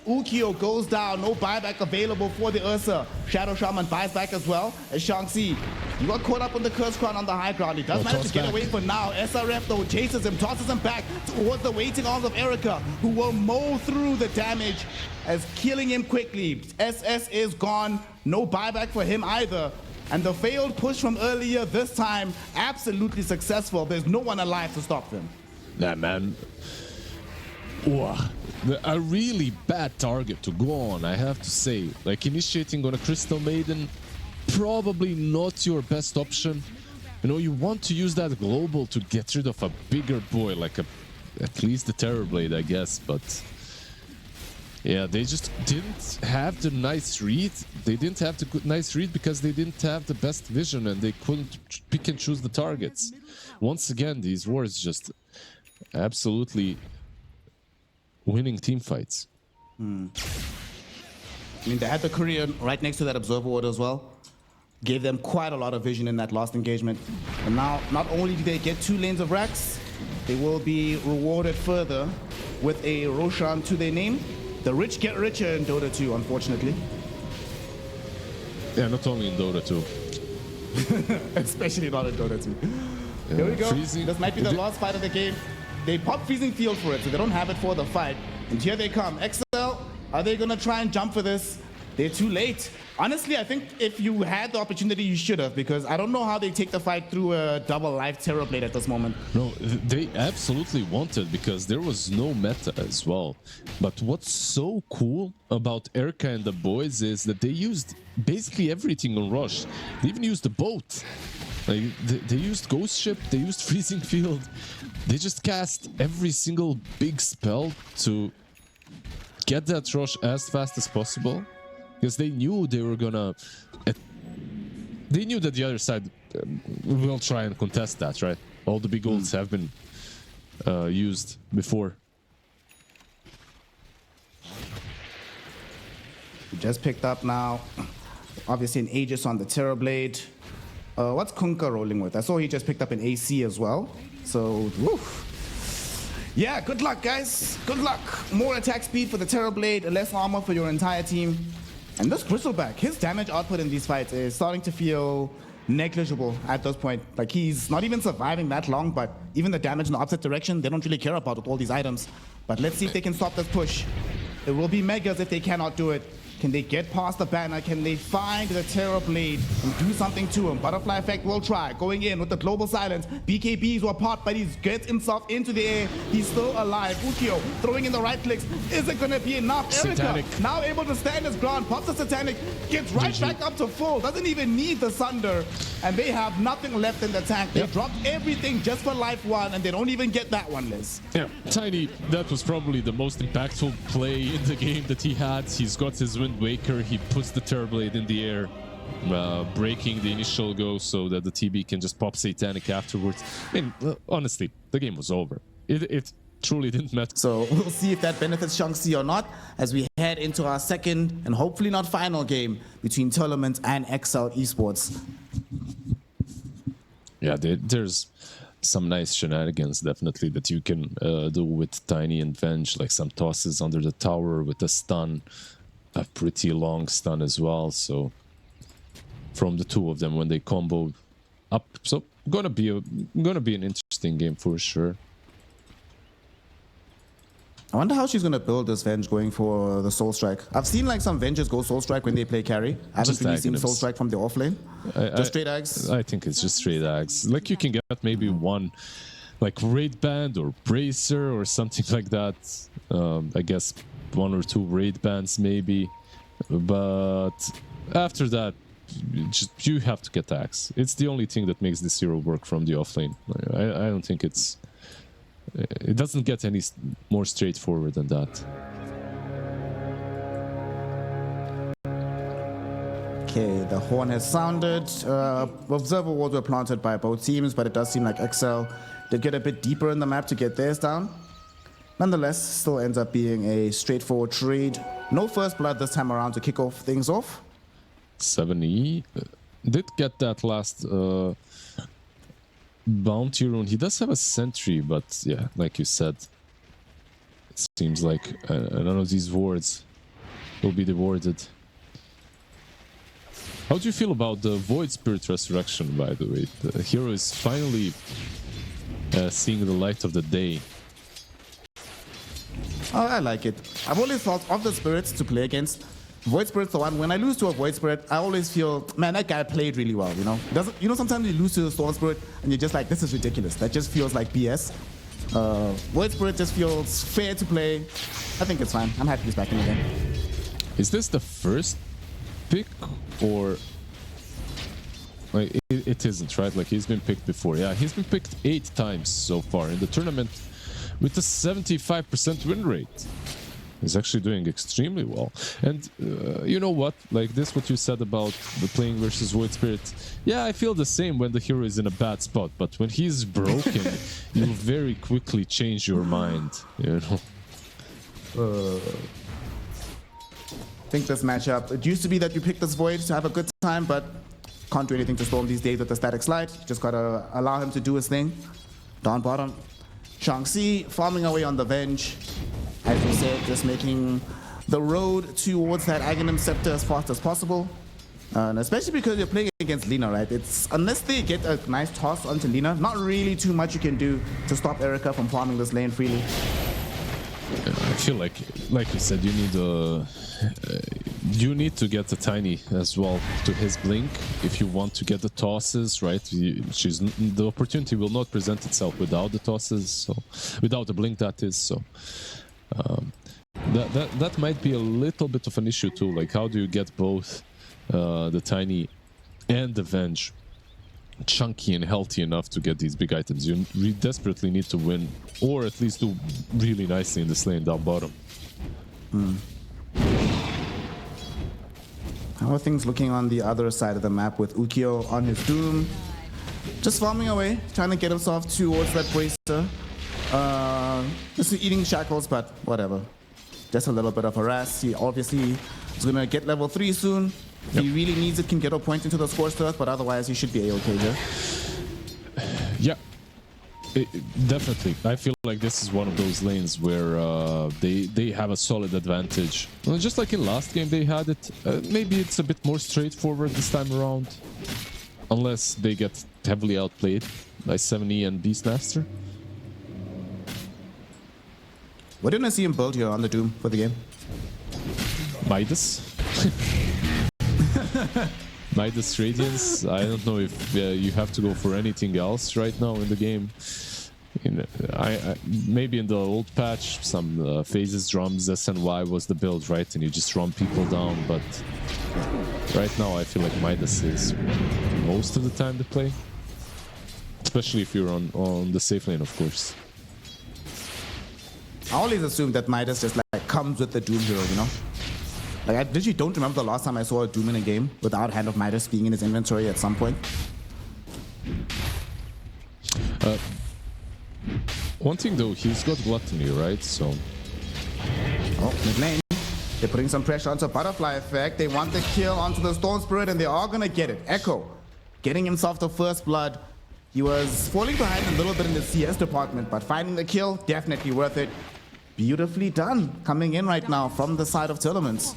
Ukyo goes down, no buyback available for the Ursa. Shadow Shaman buys back as well as Shang-Chi. You got caught up on the Curse Crown on the high ground. He does manage to get away for now. SRF though chases him, tosses him back towards the waiting arms of Erica, who will mow through the damage as killing him quickly. SS is gone, no buyback for him either. And the failed push from earlier this time, absolutely successful. There's no one alive to stop them. Yeah, man. Wow. A really bad target to go on, I have to say. Like, initiating on a Crystal Maiden, probably not your best option. You know, you want to use that global to get rid of a bigger boy, like at least the Terrorblade, I guess, but... Yeah, they just didn't have the nice read. They didn't have the nice read because they didn't have the best vision and they couldn't pick and choose the targets. Once again, these wars just absolutely... winning team fights. I mean, they had the courier right next to that observer ward as well. Gave them quite a lot of vision in that last engagement. And now, not only do they get 2 lanes of racks, they will be rewarded further with a Roshan to their name. The rich get richer in Dota 2, unfortunately. Yeah, not only in Dota 2. Especially not in Dota 2. Here we go. Freezing. This might be the last fight of the game. They pop Freezing Field for it, so they don't have it for the fight. And here they come. XL, are they going to try and jump for this? They're too late. Honestly, I think if you had the opportunity, you should have, because I don't know how they take the fight through a double life Terrorblade at this moment. No, they absolutely wanted, because there was no meta as well. But what's so cool about Erica and the boys is that they used basically everything on Rush. They even used the boat. Like, they used Ghost Ship, they used Freezing Field. They just cast every single big spell to get that rush as fast as possible. Because they knew they were gonna... They knew that the other side will try and contest that, right? All the big ults have been used before. We just picked up now, obviously an Aegis on the Terrorblade. What's Kunkka rolling with? I saw he just picked up an AC as well. So, woof. Yeah, good luck, guys. Good luck. More attack speed for the Terrorblade, less armor for your entire team. And this Bristleback, his damage output in these fights is starting to feel negligible at this point. Like, he's not even surviving that long, but even the damage in the opposite direction, they don't really care about with all these items. But let's see if they can stop this push. It will be Megas if they cannot do it. Can they get past the banner? Can they find the Terrorblade and do something to him? Butterfly Effect will try. Going in with the global silence. BKBs were apart, but he gets himself into the air. He's still alive. Ukyo throwing in the right clicks. Is it going to be enough? Satanic. Erica now able to stand his ground. Pops the Satanic. Gets right back up to full. Doesn't even need the Sunder. And they have nothing left in the tank. They dropped everything just for life 1, and they don't even get that one, Liz. Yeah, Tiny, that was probably the most impactful play in the game that he had. He's got his Wind Waker, he puts the Terrorblade in the air, breaking the initial go so that the TB can just pop Satanic afterwards. I mean, honestly, the game was over. truly didn't matter. So we'll see if that benefits Shaanxi or not as we head into our second and hopefully not final game between Tearlaments and XL Esports. Yeah, there's some nice shenanigans definitely that you can do with Tiny and Venge, like some tosses under the tower with a stun, a pretty long stun as well. So from the two of them when they combo up, so gonna be an interesting game for sure. I wonder how she's going to build this Venge going for the Soul Strike. I've seen like some Venges go Soul Strike when they play carry. I haven't really seen Soul Strike from the off lane. Just straight Ags? I think it's just straight Ags. Like you can get maybe one like Raid Band or Bracer or something like that. I guess 1 or 2 Raid Bands maybe. But after that, you have to get Axe. It's the only thing that makes this hero work from the off lane. I don't think it doesn't get any more straightforward than that. Okay, the horn has sounded. Observer wards were planted by both teams, but it does seem like XL did get a bit deeper in the map to get theirs down. Nonetheless, still ends up being a straightforward trade. No first blood this time around to kick off things off. 7E did get that last bounty rune. He does have a sentry, but yeah, like you said, it seems like none of these wards will be rewarded. How do you feel about the Void Spirit Resurrection, by the way? The hero is finally seeing the light of the day. Oh, I like it. I've always thought of the spirits to play against. Void Spirit's the one. When I lose to a Void Spirit, I always feel, man, that guy played really well, you know? Sometimes you lose to a Storm Spirit and you're just like, this is ridiculous. That just feels like BS. Void Spirit just feels fair to play. I think it's fine. I'm happy he's back in the game. Is this the first pick or... Like, it isn't, right? Like, he's been picked before. Yeah, he's been picked 8 times so far in the tournament with a 75% win rate. He's actually doing extremely well. And you know what? Like this, what you said about the playing versus Void Spirit. Yeah, I feel the same when the hero is in a bad spot. But when he's broken, you very quickly change your mind, you know? I think this matchup, it used to be that you pick this Void to have a good time, but can't do anything to Storm these days with the static slide. Just gotta allow him to do his thing. Down bottom. Shaanxi farming away on the Venge. As you said, just making the road towards that Aghanim Scepter as fast as possible. And especially because you're playing against Lina, right? It's unless they get a nice toss onto Lina, not really too much you can do to stop Erica from farming this lane freely. I feel like you said, you need to get the Tiny as well to his blink if you want to get the tosses, right? The opportunity will not present itself without the tosses, so without the blink, that is. So that might be a little bit of an issue too. Like, how do you get both the Tiny and the Venge chunky and healthy enough to get these big items? You desperately need to win, or at least do really nicely in this lane down bottom. How are things looking on the other side of the map with Ukyo on his Doom? Just farming away, trying to get himself towards that Bracer. Just eating shackles, but whatever. Just a little bit of harass. He obviously is going to get level 3 soon. Yep. He really needs it, can get a point into the Scorched Earth, but otherwise he should be A-okay here. Yeah, definitely. I feel like this is one of those lanes where they have a solid advantage. Well, just like in last game they had it. Maybe it's a bit more straightforward this time around. Unless they get heavily outplayed by 7E and Beastmaster. What didn't I see him build here on the Doom for the game? Midas. Midas Radiance. I don't know if you have to go for anything else right now in the game. Maybe in the old patch, some phases, drums, SNY was the build, right? And you just run people down. But right now, I feel like Midas is most of the time to play, especially if you're on the safe lane, of course. I always assumed that Midas just like comes with the Doom hero, you know? Like, I literally don't remember the last time I saw a Doom in a game without Hand of Midas being in his inventory at some point. One thing though, he's got Gluttony, right? So Oh, mid lane. They're putting some pressure onto Butterfly Effect. They want the kill onto the Storm Spirit, and they are going to get it. Echo getting himself the first blood. He was falling behind a little bit in the CS department, but finding the kill, definitely worth it. Beautifully done. Coming in right now from the side of Tearlaments.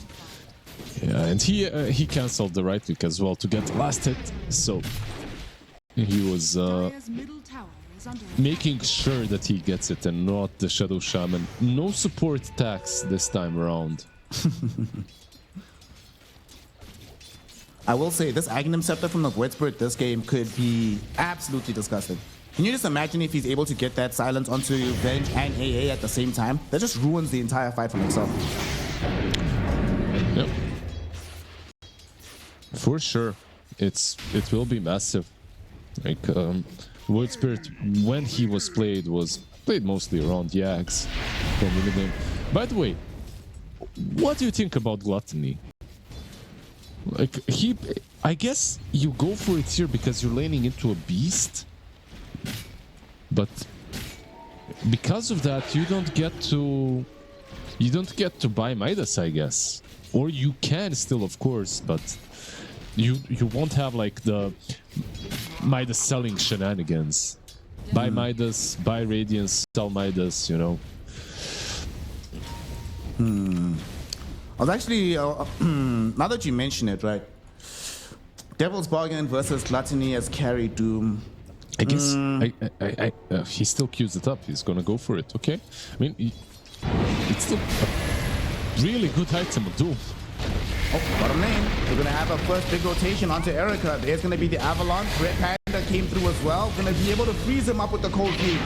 yeah, and he cancelled the right click as well to get the last hit. So he was making sure that he gets it and not the Shadow Shaman. No support attacks this time around. I will say this Aghanim Scepter from the Void Spirit this game could be absolutely disgusting. Can you just imagine if he's able to get that silence onto Venge and AA at the same time? That just ruins the entire fight for himself. Yep. For sure. It will be massive. Like Void Spirit, when he was played mostly around Yags from the mid lane. By the way, what do you think about Gluttony? Like I guess you go for it here because you're laning into a beast, but because of that you don't get to buy Midas, I guess, or you can still, of course, but you won't have like the Midas selling shenanigans. Buy Midas, buy Radiance, sell Midas, you know. I was actually, now that you mention it, right? Devil's Bargain versus Gluttony as carry Doom. I guess he still queues it up. He's gonna go for it. Okay, I mean, it's still a really good item of Doom. Oh, bottom lane. We're gonna have a first big rotation onto Erica. There's gonna be the Avalanche. Red Panda came through as well. Gonna be able to freeze him up with the cold feet.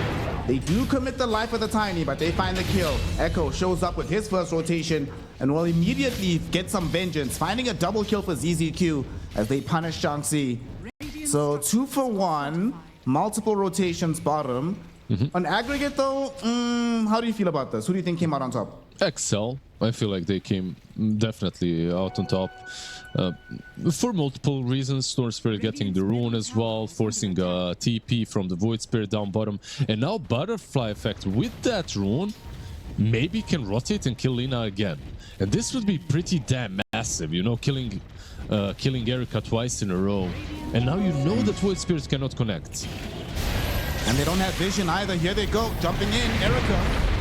They do commit the life of the Tiny, but they find the kill. Echo shows up with his first rotation and will immediately get some vengeance, finding a double kill for ZZQ as they punish Jiangxi. So 2 for 1, multiple rotations bottom. On aggregate though, how do you feel about this? Who do you think came out on top? XL. I feel like they came definitely out on top for multiple reasons. Storm Spirit getting the rune as well, forcing a TP from the Void Spirit down bottom, and now Butterfly Effect with that rune maybe can rotate and kill Lina again, and this would be pretty damn massive, you know, killing Erica twice in a row, and now you know that Void Spirit cannot connect. And they don't have vision either. Here they go, jumping in. Erica,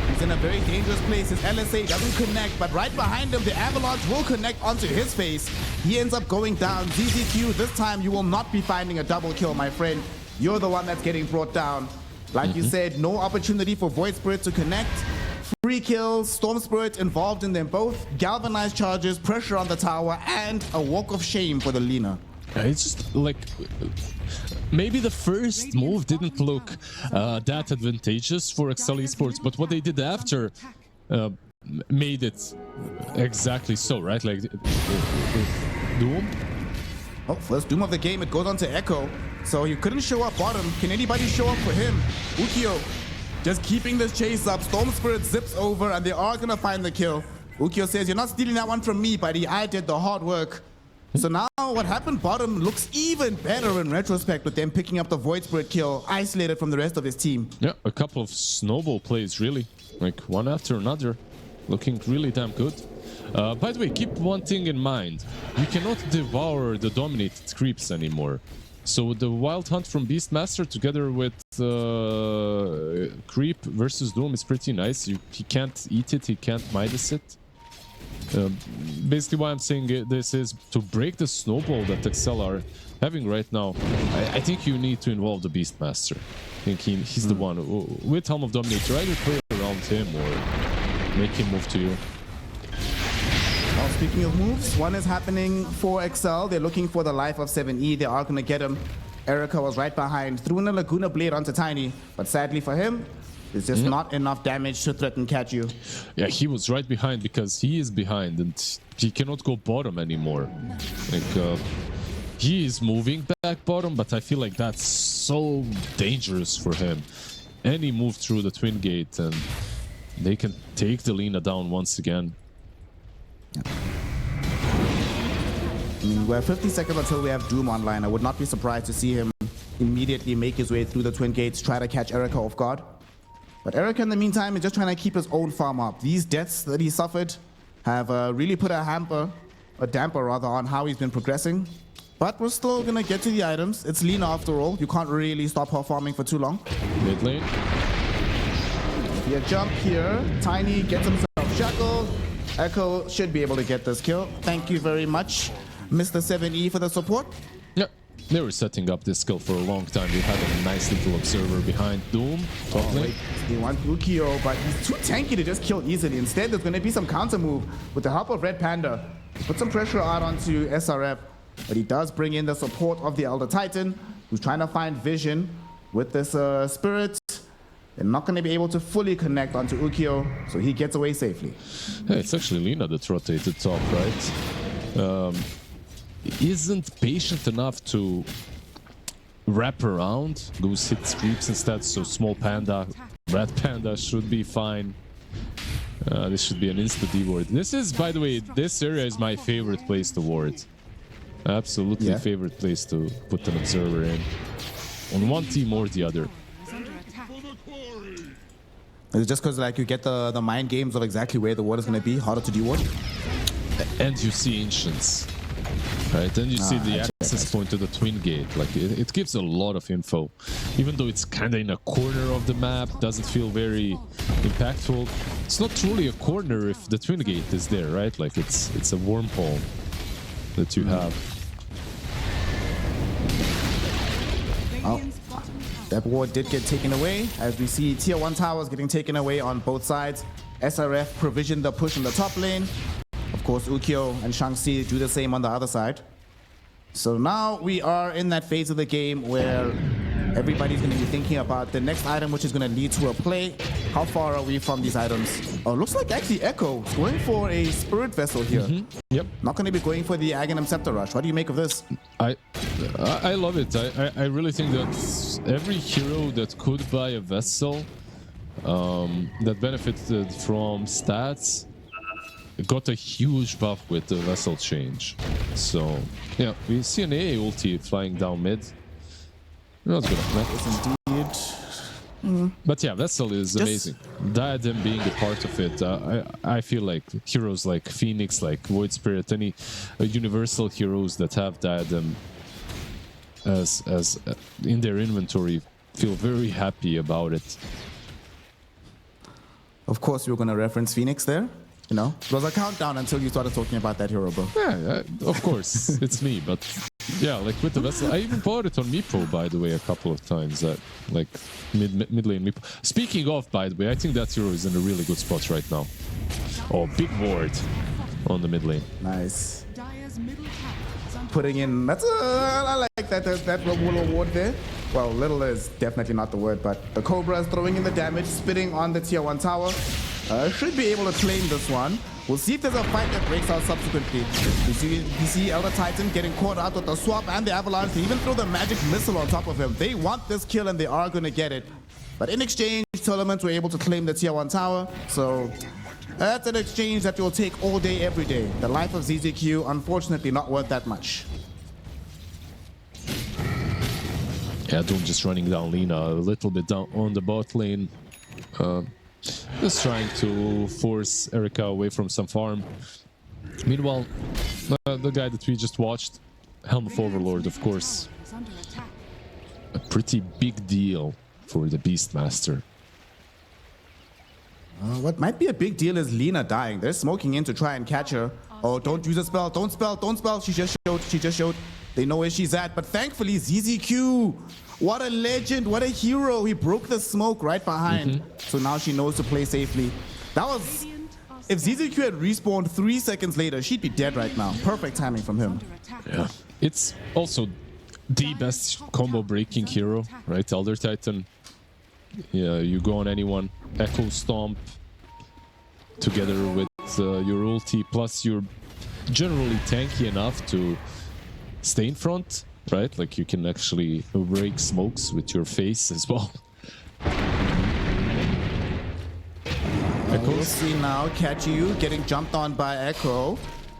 he's in a very dangerous place. His LSA doesn't connect, but right behind him, the Avalanche will connect onto his face. He ends up going down. ZZQ, this time you will not be finding a double kill, my friend. You're the one that's getting brought down. Like you said, no opportunity for Void Spirit to connect. Free kills, Storm Spirit involved in them both. Galvanized charges, pressure on the tower, and a walk of shame for the Lina. It's just like maybe the first move didn't look that advantageous for XL Esports, but what they did after made it exactly so, right? Like Doom. Oh, first Doom of the game, it goes on to Echo. So he couldn't show up bottom. Can anybody show up for him? Ukyo just keeping this chase up. Storm Spirit zips over and they are gonna find the kill. Ukyo says, you're not stealing that one from me, buddy. I did the hard work. So now what happened bottom looks even better in retrospect with them picking up the Void Spirit kill, isolated from the rest of his team. Yeah, a couple of snowball plays, really. Like one after another. Looking really damn good. By the way, keep one thing in mind. You cannot devour the dominated creeps anymore. So the Wild Hunt from Beastmaster together with Creep versus Doom is pretty nice. He can't eat it, he can't Midas it. Basically why I'm saying this is to break the snowball that XL are having right now. I think you need to involve the Beastmaster. I think he's the one with Helm of Dominator. Either play around him or make him move to you. Well, speaking of moves, one is happening for XL. They're looking for the life of 7E. They are going to get him. Erica was right behind, threw in a Laguna Blade onto Tiny, but sadly for him, it's just not enough damage to threaten catch you. Yeah, he was right behind because he is behind and he cannot go bottom anymore. Like, he is moving back bottom, but I feel like that's so dangerous for him. Any move through the Twin Gate and they can take the Lina down once again. We're 50 seconds until we have Doom online. I would not be surprised to see him immediately make his way through the Twin Gates, try to catch Erica off guard. But Erica, in the meantime, is just trying to keep his own farm up. These deaths that he suffered have really put a damper rather, on how he's been progressing. But we're still gonna get to the items. It's Lina after all. You can't really stop her farming for too long. Mid lane. A jump here. Tiny gets himself shackled. Echo should be able to get this kill. Thank you very much, Mr. 7E, for the support. Yeah, they were setting up this skill for a long time. They had a nice little observer behind Doom. Top lane. They want Ukio, but he's too tanky to just kill easily. Instead, there's going to be some counter move with the help of Red Panda. Put some pressure out onto SRF, but he does bring in the support of the Elder Titan, who's trying to find vision with this Spirit. They're not going to be able to fully connect onto Ukio, so he gets away safely. Yeah, it's actually Lina that rotated top, right? Isn't patient enough to wrap around, goes hit creeps instead, so small panda, red panda should be fine. This should be an insta D-ward. This is, by the way, this area is my favorite place to ward. Absolutely favorite place to put an observer in. On one team or the other. It's just because like you get the mind games of exactly where the ward is going to be, harder to de-ward. And you see Ancients, right? And you see the access point to the Twin Gate. Like it gives a lot of info. Even though it's kind of in a corner of the map, doesn't feel very impactful. It's not truly a corner if the Twin Gate is there, right? Like it's a wormhole that you have. Oh. That ward did get taken away, as we see tier 1 towers getting taken away on both sides. SRF provisioned the push in the top lane. Of course, Ukio and Shang-Chi do the same on the other side. So now we are in that phase of the game where everybody's going to be thinking about the next item, which is going to lead to a play. How far are we from these items? Oh, looks like actually Echo is going for a Spirit Vessel here. Yep. Not going to be going for the Aghanim Scepter Rush. What do you make of this? I love it. I really think that every hero that could buy a vessel that benefited from stats got a huge buff with the vessel change. So yeah, we see an AA ulti flying down mid. Not good enough. Indeed. But yeah, Vessel is amazing. Diadem being a part of it, I feel like heroes like Phoenix, like Void Spirit, any universal heroes that have Diadem as in their inventory feel very happy about it. Of course, we were going to reference Phoenix there. You know, it was a countdown until you started talking about that hero, bro. Yeah, of course, it's me. But yeah, like with the Vessel, I even bought it on Meepo, by the way, a couple of times. Like mid lane Meepo. Speaking of, by the way, I think that hero is in a really good spot right now. Oh, big ward on the mid lane. Nice. Putting in, I like that little ward there. Well, little is definitely not the word, but the Cobra is throwing in the damage, spitting on the tier 1 tower. Should be able to claim this one. We'll see if there's a fight that breaks out subsequently. You see Elder Titan getting caught out with the swap and the avalanche. They even throw the magic missile on top of him. They want this kill and they are going to get it. But in exchange, Tearlaments were able to claim the tier 1 tower. So that's an exchange that you'll take all day, every day. The life of ZZQ, unfortunately, not worth that much. Yeah, Doom just running down Lina a little bit down on the bot lane. Just trying to force Erica away from some farm. Meanwhile, the guy that we just watched, Helm of Overlord, of course. A pretty big deal for the Beastmaster. What might be a big deal is Lina dying. They're smoking in to try and catch her. Oh, don't use a spell. Don't spell. She just showed. They know where she's at. But thankfully, ZZQ. What a legend. What a hero. He broke the smoke right behind. So now she knows to play safely. That was... If ZZQ had respawned 3 seconds later, she'd be dead right now. Perfect timing from him. Yeah. It's also the best combo breaking hero, right? Elder Titan. Yeah, you go on anyone. Echo Stomp together with your ulti, plus you're generally tanky enough to stay in front, right? Like you can actually break smokes with your face as well. We'll see now, Catchy getting jumped on by Echo.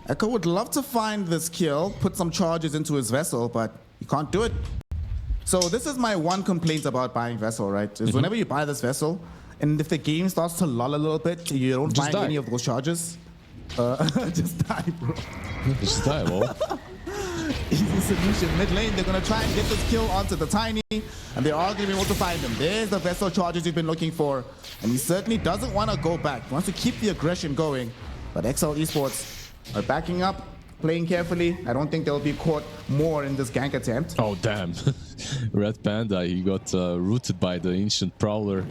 Echo would love to find this kill, put some charges into his Vessel, but he can't do it. So this is my one complaint about buying Vessel, right? Is whenever you buy this Vessel, And if the game starts to lull a little bit, you don't Just find die. any of those charges. Just die, bro. Just die, well. Easy solution. Mid lane, they're going to try and get this kill onto the Tiny, and they are going to be able to find him. There's the Vessel charges you've been looking for, and he certainly doesn't want to go back. He wants to keep the aggression going, but XL Esports are backing up, playing carefully. I don't think they'll be caught more in this gank attempt. Oh, damn. Red Panda, he got rooted by the Ancient Prowler.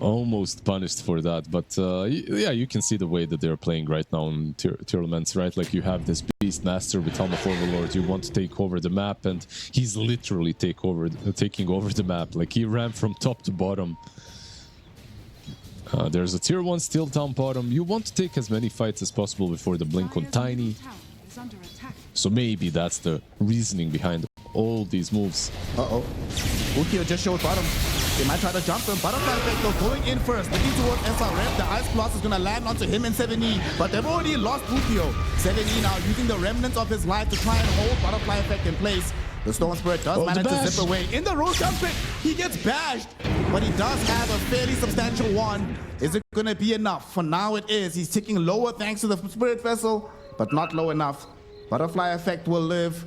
Almost punished for that, but yeah, you can see the way that they're playing right now in Tearlaments, right? Like you have this Beastmaster with Helm of Overlord, you want to take over the map, and he's literally taking over the map. Like he ran from top to bottom. There's a tier 1 still down bottom. You want to take as many fights as possible before the blink on Tiny. So maybe that's the reasoning behind all these moves. Uh-oh. Ukio just showed bottom. They might try to jump him. Butterfly effect though, going in first. Looking towards SRF. The Ice Blast is going to land onto him and 7E. But they've already lost Ukio. 7E now using the remnants of his life to try and hold Butterfly effect in place. The Storm Spirit does manage to zip away. In the Rose Jump Pit, he gets bashed. But he does have a fairly substantial one. Is it going to be enough? For now it is. He's ticking lower thanks to the Spirit Vessel, but not low enough. Butterfly effect will live.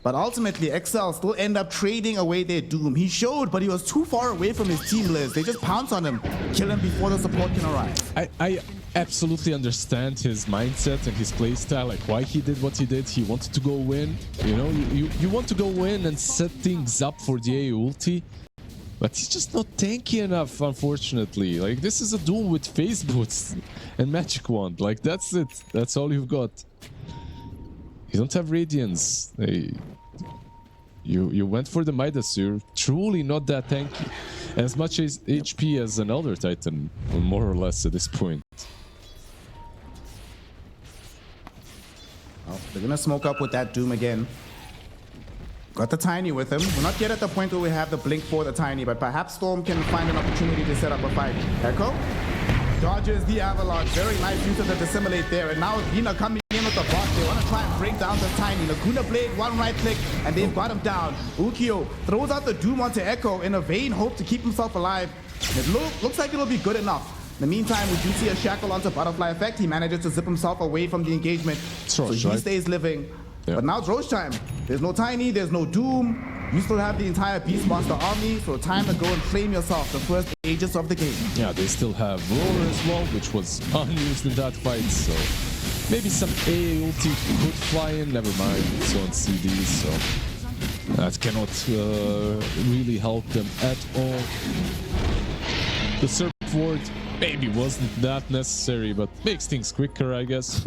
But ultimately, XL still end up trading away their doom. He showed, but he was too far away from his team, Liz. They just pounce on him, kill him before the support can arrive. I absolutely understand his mindset and his playstyle, like why he did what he did. He wanted to go win. You know, you want to go win and set things up for the A ulti. But he's just not tanky enough, unfortunately. Like, this is a Doom with phase boots and magic wand. Like, that's it. That's all you've got. You don't have Radiance. You went for the Midas. You're truly not that tanky. As much as HP as an Elder Titan, more or less at this point. Oh, they're gonna smoke up with that Doom again. Got the Tiny with him. We're not yet at the point where we have the blink for the Tiny, but perhaps Storm can find an opportunity to set up a fight. Echo dodges the Avalanche. Very nice use of the Dissimulate there. And now Vina coming in with the bot. They want to try and break down the Tiny. Laguna Blade, one right click, and they've got him down. Ukio throws out the Doom onto Echo in a vain hope to keep himself alive. It looks like it'll be good enough. In the meantime, we do see a shackle onto Butterfly effect. He manages to zip himself away from the engagement. So he stays living. Yeah. But now it's Roche time. There's no Tiny, there's no Doom. You still have the entire Beastmaster army, so time to go and claim yourself, the first Aegis of the game. Yeah, they still have Roller as well, which was unused in that fight, so maybe some AA ulti could fly in, never mind, it's on CD, so that cannot really help them at all. The Surf Ward maybe wasn't that necessary, but makes things quicker, I guess.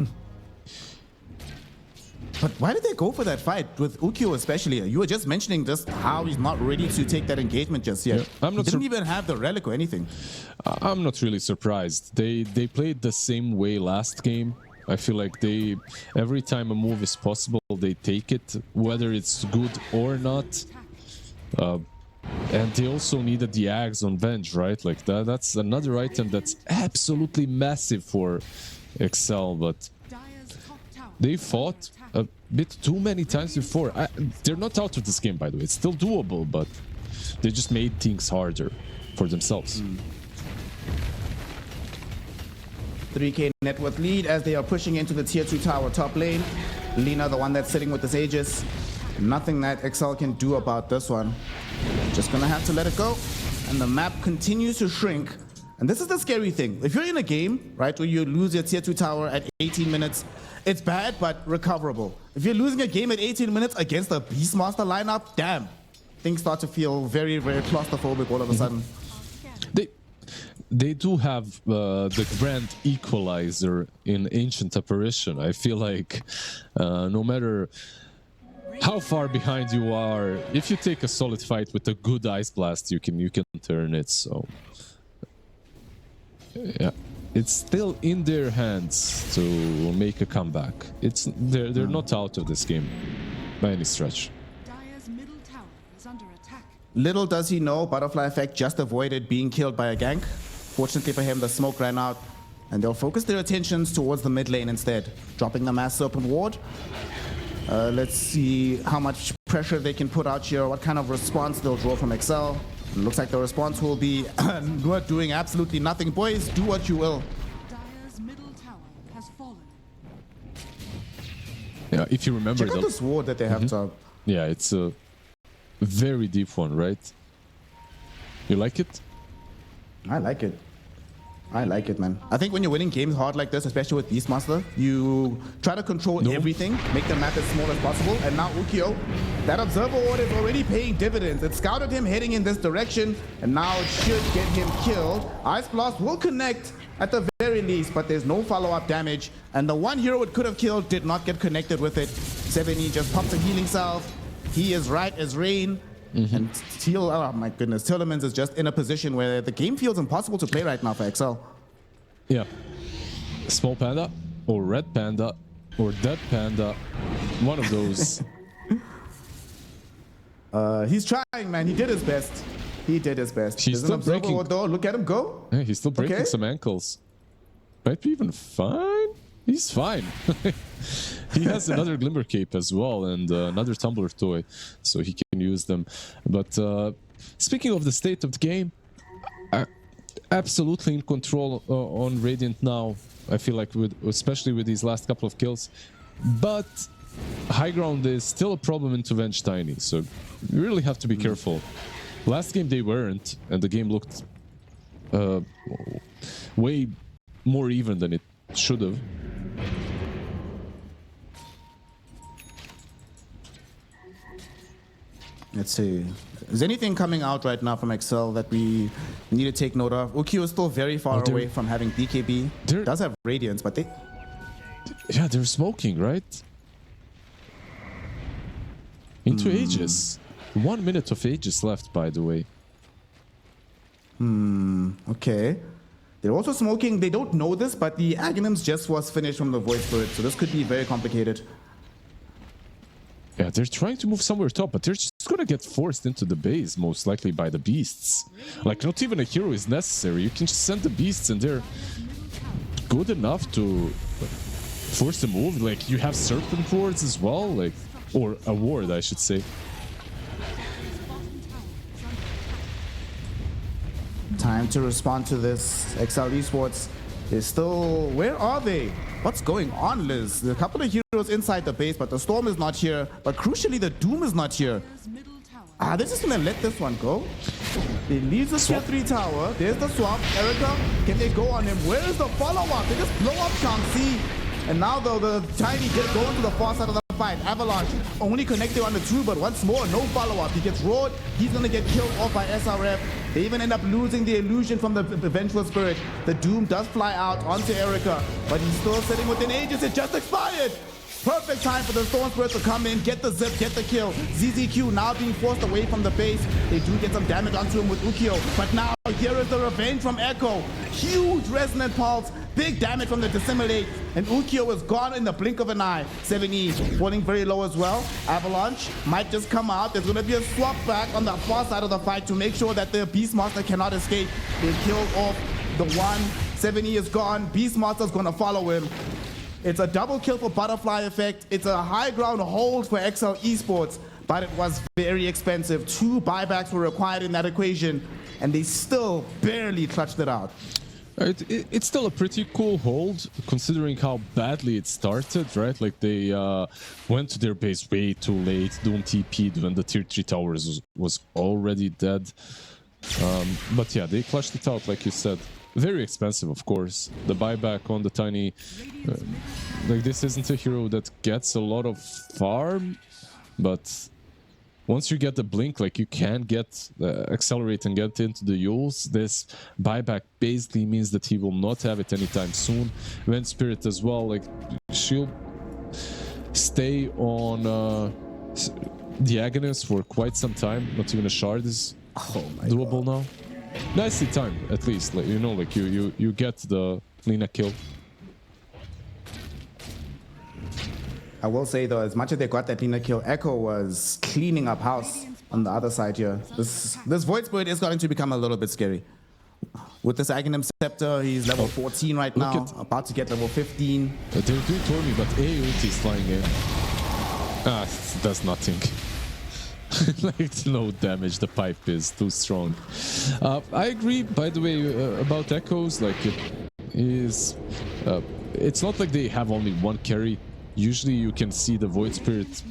But why did they go for that fight with Ukio especially? You were just mentioning just how he's not ready to take that engagement just yet. Yeah, he didn't even have the relic or anything. I'm not really surprised. They played the same way last game. I feel like every time a move is possible, they take it, whether it's good or not. And they also needed the Axe on bench, right? Like that's another item that's absolutely massive for XL, but they fought a bit too many times before. They're not out of this game, by the way. It's still doable, but they just made things harder for themselves. 3k net worth lead as they are pushing into the tier 2 tower top lane. Lina, the one that's sitting with this Aegis. Nothing that XL can do about this one. Just gonna have to let it go. And the map continues to shrink. And this is the scary thing. If you're in a game, right, where you lose your tier 2 tower at 18 minutes, it's bad, but recoverable. If you're losing a game at 18 minutes against a Beastmaster lineup, damn, things start to feel very, very claustrophobic all of a sudden. They do have the grand equalizer in Ancient Apparition. I feel like no matter how far behind you are, if you take a solid fight with a good Ice Blast, you can turn it. So yeah, it's still in their hands to make a comeback. They're not out of this game by any stretch. Dire's middle tower is under attack. Little does he know, Butterfly Effect just avoided being killed by a gank. Fortunately for him, the smoke ran out, and they'll focus their attentions towards the mid lane instead, dropping the Mass Serpent Ward. Let's see how much pressure they can put out here, what kind of response they'll draw from XL. Looks like the response will be we're doing absolutely nothing. Boys, do what you will. Dire's middle tower has fallen. Yeah, if you remember Check out this ward that they have top. Yeah, it's a very deep one, right? You like it? I like it. I like it, man. I think when you're winning games hard like this, especially with Beastmaster, you try to control everything, make the map as small as possible. And now Ukio, that observer ward is already paying dividends. It scouted him heading in this direction, and now it should get him killed. Ice Blast will connect at the very least, but there's no follow-up damage. And the one hero it could have killed did not get connected with it. 7E just pops a healing salve. He is right as rain. And oh my goodness, Tearlaments is just in a position where the game feels impossible to play right now for XL. Yeah. Small Panda, or Red Panda, or Dead Panda. One of those. He's trying, man. He did his best. He did his best. He's still breaking. Though. Look at him go. Yeah, he's still breaking some ankles. Might be even fine. He's fine. He has another Glimmer Cape as well and another Tumbler toy, so he can use them. But speaking of the state of the game, absolutely in control on Radiant now. I feel like, especially with these last couple of kills. But high ground is still a problem into Venge Tiny, so you really have to be careful. Last game they weren't, and the game looked way more even than it should have. Let's see. Is anything coming out right now from XL that we need to take note of? Ukio is still very far away from having BKB. Does have Radiance, but yeah, they're smoking, right? Into Aegis. 1 minute of Aegis left, by the way. Okay. They're also smoking. They don't know this, but the Aghanims just was finished from the Void Spirit, so this could be very complicated. Yeah, they're trying to move somewhere top, but they're just gonna get forced into the base, most likely by the beasts. Like, not even a hero is necessary. You can just send the beasts, and they're good enough to force the move. Like, you have Serpent wards as well, like, or a ward, I should say. Time to respond to this. XL Esports is still... Where are they? What's going on, Liz? There's a couple of heroes inside the base, but the Storm is not here. But crucially, the Doom is not here. They're just gonna let this one go. They leave the tier 3 tower. There's the swap. Erica, can they go on him? Where is the follow-up? They just blow up Shanxi. And now, though, the Tiny get going to the far side of the fight. Avalanche only connected on the 2, but once more, no follow-up. He gets roared. He's gonna get killed off by SRF. They even end up losing the illusion from the Vengeful Spirit. The Doom does fly out onto Erica, but he's still sitting within Aegis. It just expired. Perfect time for the Storm Spirit to come in, get the zip, get the kill. ZZQ now being forced away from the base. They do get some damage onto him with Ukio, but now here is the revenge from Echo. Huge Resonant Pulse, big damage from the Dissimulate, and Ukio is gone in the blink of an eye. 7E falling very low as well. Avalanche might just come out. There's going to be a swap back on the far side of the fight to make sure that the Beastmaster cannot escape. They killed off the one. 7E is gone. Beastmaster's going to follow him. It's a double kill for Butterfly Effect. It's a high ground hold for XL Esports, but it was very expensive. 2 buybacks were required in that equation, and they still barely clutched it out. It's still a pretty cool hold, considering how badly it started, right? Like, they went to their base way too late, Doom TP'd when the tier 3 towers was already dead. But yeah, they clutched it out, like you said. Very expensive, of course. The buyback on the Tiny... like, this isn't a hero that gets a lot of farm, but once you get the blink, like, you can get accelerate and get into the Yules. This buyback basically means that he will not have it anytime soon. Vent Spirit as well, like, she'll stay on the Agonist for quite some time. Not even a shard is doable now. Nicely timed, at least. Like, you know, like, you get the Lina kill. I will say, though, as much as they got that Lina kill, Echo was cleaning up house on the other side here. This Void Spirit is going to become a little bit scary. With this Aghanim Scepter, he's level 14 right now, about to get level 15. They do told me, but A ult is flying in. It does nothing. Like no damage, the pipe is too strong. I agree, by the way, about Echoes. Like it's not like they have only one carry. Usually you can see the Void Spirit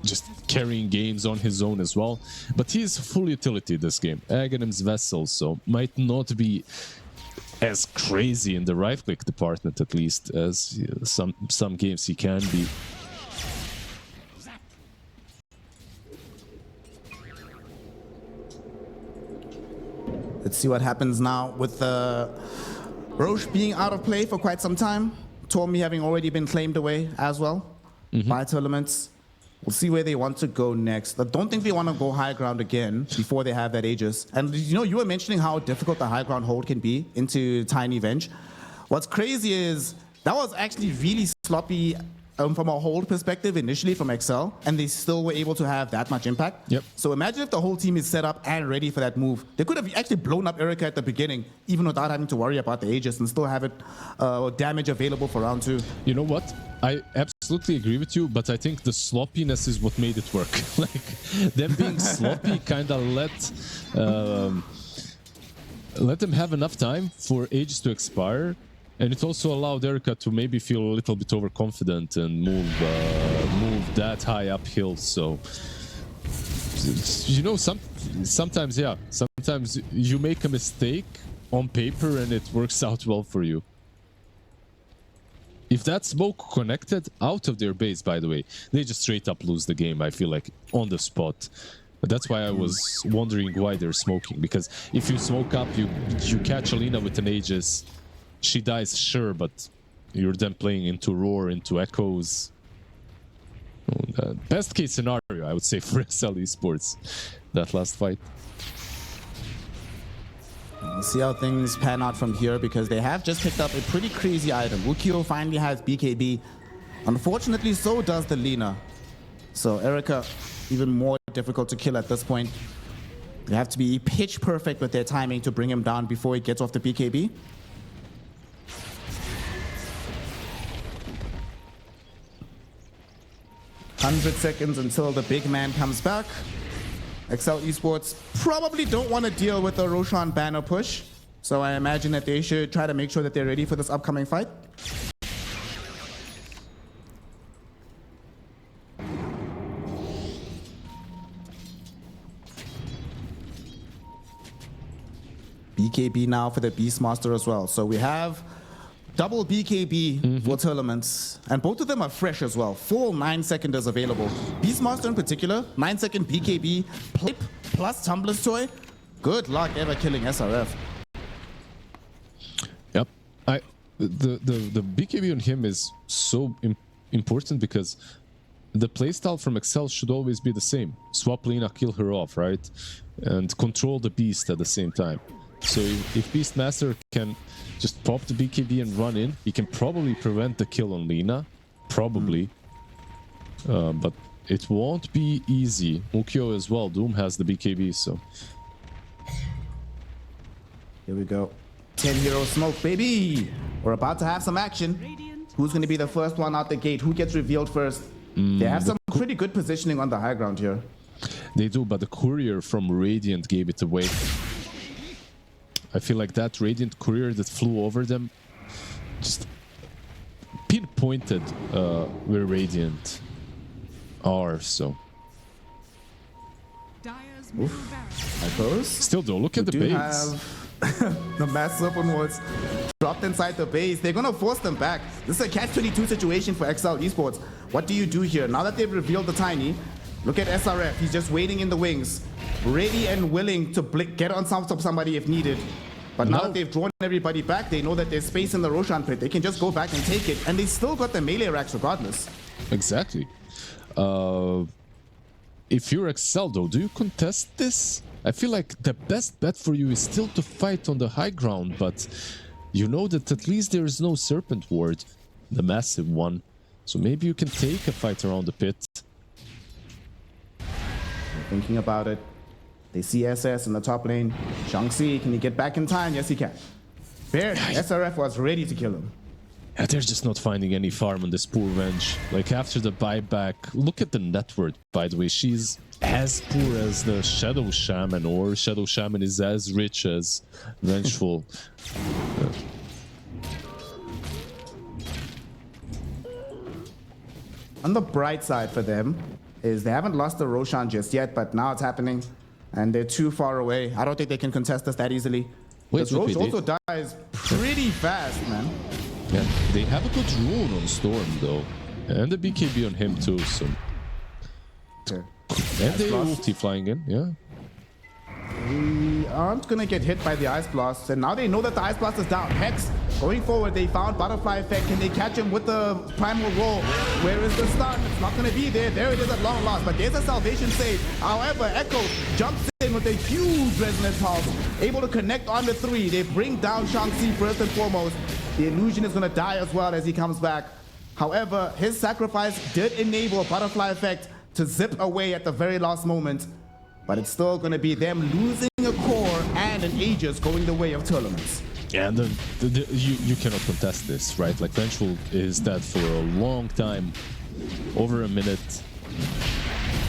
just carrying games on his own as well, but he is full utility this game. Aghanim's Vessel, so might not be as crazy in the right click department, at least, as some games he can be. Let's see what happens now with Roche being out of play for quite some time. Tormi having already been claimed away as well by Tearlaments. We'll see where they want to go next. I don't think they want to go high ground again before they have that Aegis. And you know, you were mentioning how difficult the high ground hold can be into Tiny Venge. What's crazy is that was actually really sloppy from a hold perspective initially from Excel, and they still were able to have that much impact. Yep. So imagine if the whole team is set up and ready for that move. They could have actually blown up Erica at the beginning, even without having to worry about the Aegis, and still have it damage available for round 2. You know what? I absolutely agree with you, but I think the sloppiness is what made it work. Like, them being sloppy kind of let them have enough time for Aegis to expire. And it also allowed Erica to maybe feel a little bit overconfident and move that high uphill. So, you know, sometimes you make a mistake on paper and it works out well for you. If that smoke connected out of their base, by the way, they just straight up lose the game, I feel like, on the spot. But that's why I was wondering why they're smoking. Because if you smoke up, you catch Alina with an Aegis. She dies, sure, but you're then playing into Roar, into Echoes. Best case scenario, I would say, for SL Esports, that last fight. We'll see how things pan out from here, because they have just picked up a pretty crazy item. Ukio finally has BKB. Unfortunately, so does the Lina. So Erica, even more difficult to kill at this point. They have to be pitch perfect with their timing to bring him down before he gets off the BKB. "100 seconds until the big man comes back." XL Esports probably don't want to deal with the Roshan banner push, so I imagine that they should try to make sure that they're ready for this upcoming fight. BKB now for the Beastmaster as well. So we have double BKB for Tearlaments, and both of them are fresh as well. Full 9-seconders available. Beastmaster in particular, 9-second BKB, Pipe plus Tumbler's Toy. Good luck ever killing SRF. Yep, the BKB on him is so important because the playstyle from Excel should always be the same. Swap Lina, kill her off, right? And control the beast at the same time. So if Beastmaster can just pop the BKB and run in, he can probably prevent the kill on Lina. Probably. But it won't be easy. Ukyo as well. Doom has the BKB, so... Here we go. 10 hero smoke, baby! We're about to have some action. Who's going to be the first one out the gate? Who gets revealed first? They have some pretty good positioning on the high ground here. They do, but the courier from Radiant gave it away. I feel like that Radiant courier that flew over them just pinpointed where Radiant are, so... Oof. I suppose. Still though, look at the base. Have the mass weapon was dropped inside the base. They're gonna force them back. This is a catch-22 situation for XL Esports. What do you do here? Now that they've revealed the Tiny, look at SRF. He's just waiting in the wings, ready and willing to get on top of somebody if needed. But now that they've drawn everybody back, they know that there's space in the Roshan pit. They can just go back and take it, and they still got the melee racks regardless. Exactly. If you're Excel though, do you contest this? I feel like the best bet for you is still to fight on the high ground, but you know that at least there is no Serpent Ward, the massive one. So maybe you can take a fight around the pit. Thinking about it. They see SS in the top lane. Shang-Chi, can he get back in time? Yes, he can. Baird, SRF was ready to kill him. Yeah, they're just not finding any farm on this poor Venge. Like after the buyback, look at the net worth, by the way. She's as poor as the Shadow Shaman, or Shadow Shaman is as rich as Vengeful. On the bright side for them is they haven't lost the Roshan just yet, but now it's happening, and they're too far away. I don't think they can contest us that easily. This Rosh also dies pretty fast, man. Yeah, they have a good rune on Storm though, and the BKB on him too. So, Okay. and they ulti flying in, yeah. We aren't gonna get hit by the Ice Blast, and now they know that the Ice Blast is down. Hex going forward, they found Butterfly Effect. Can they catch him with the Primal Roll? Where is the stun? It's not gonna be there. There it is at long last, but there's a salvation save. However, Echo jumps in with a huge Resonant Pulse, able to connect on the 3. They bring down Shang-Chi first and foremost. The illusion is gonna die as well as he comes back. However, his sacrifice did enable Butterfly Effect to zip away at the very last moment. But it's still going to be them losing a core and an Aegis going the way of Tearlaments. Yeah, and you cannot contest this, right? Like Vengeful is dead for a long time, over a minute.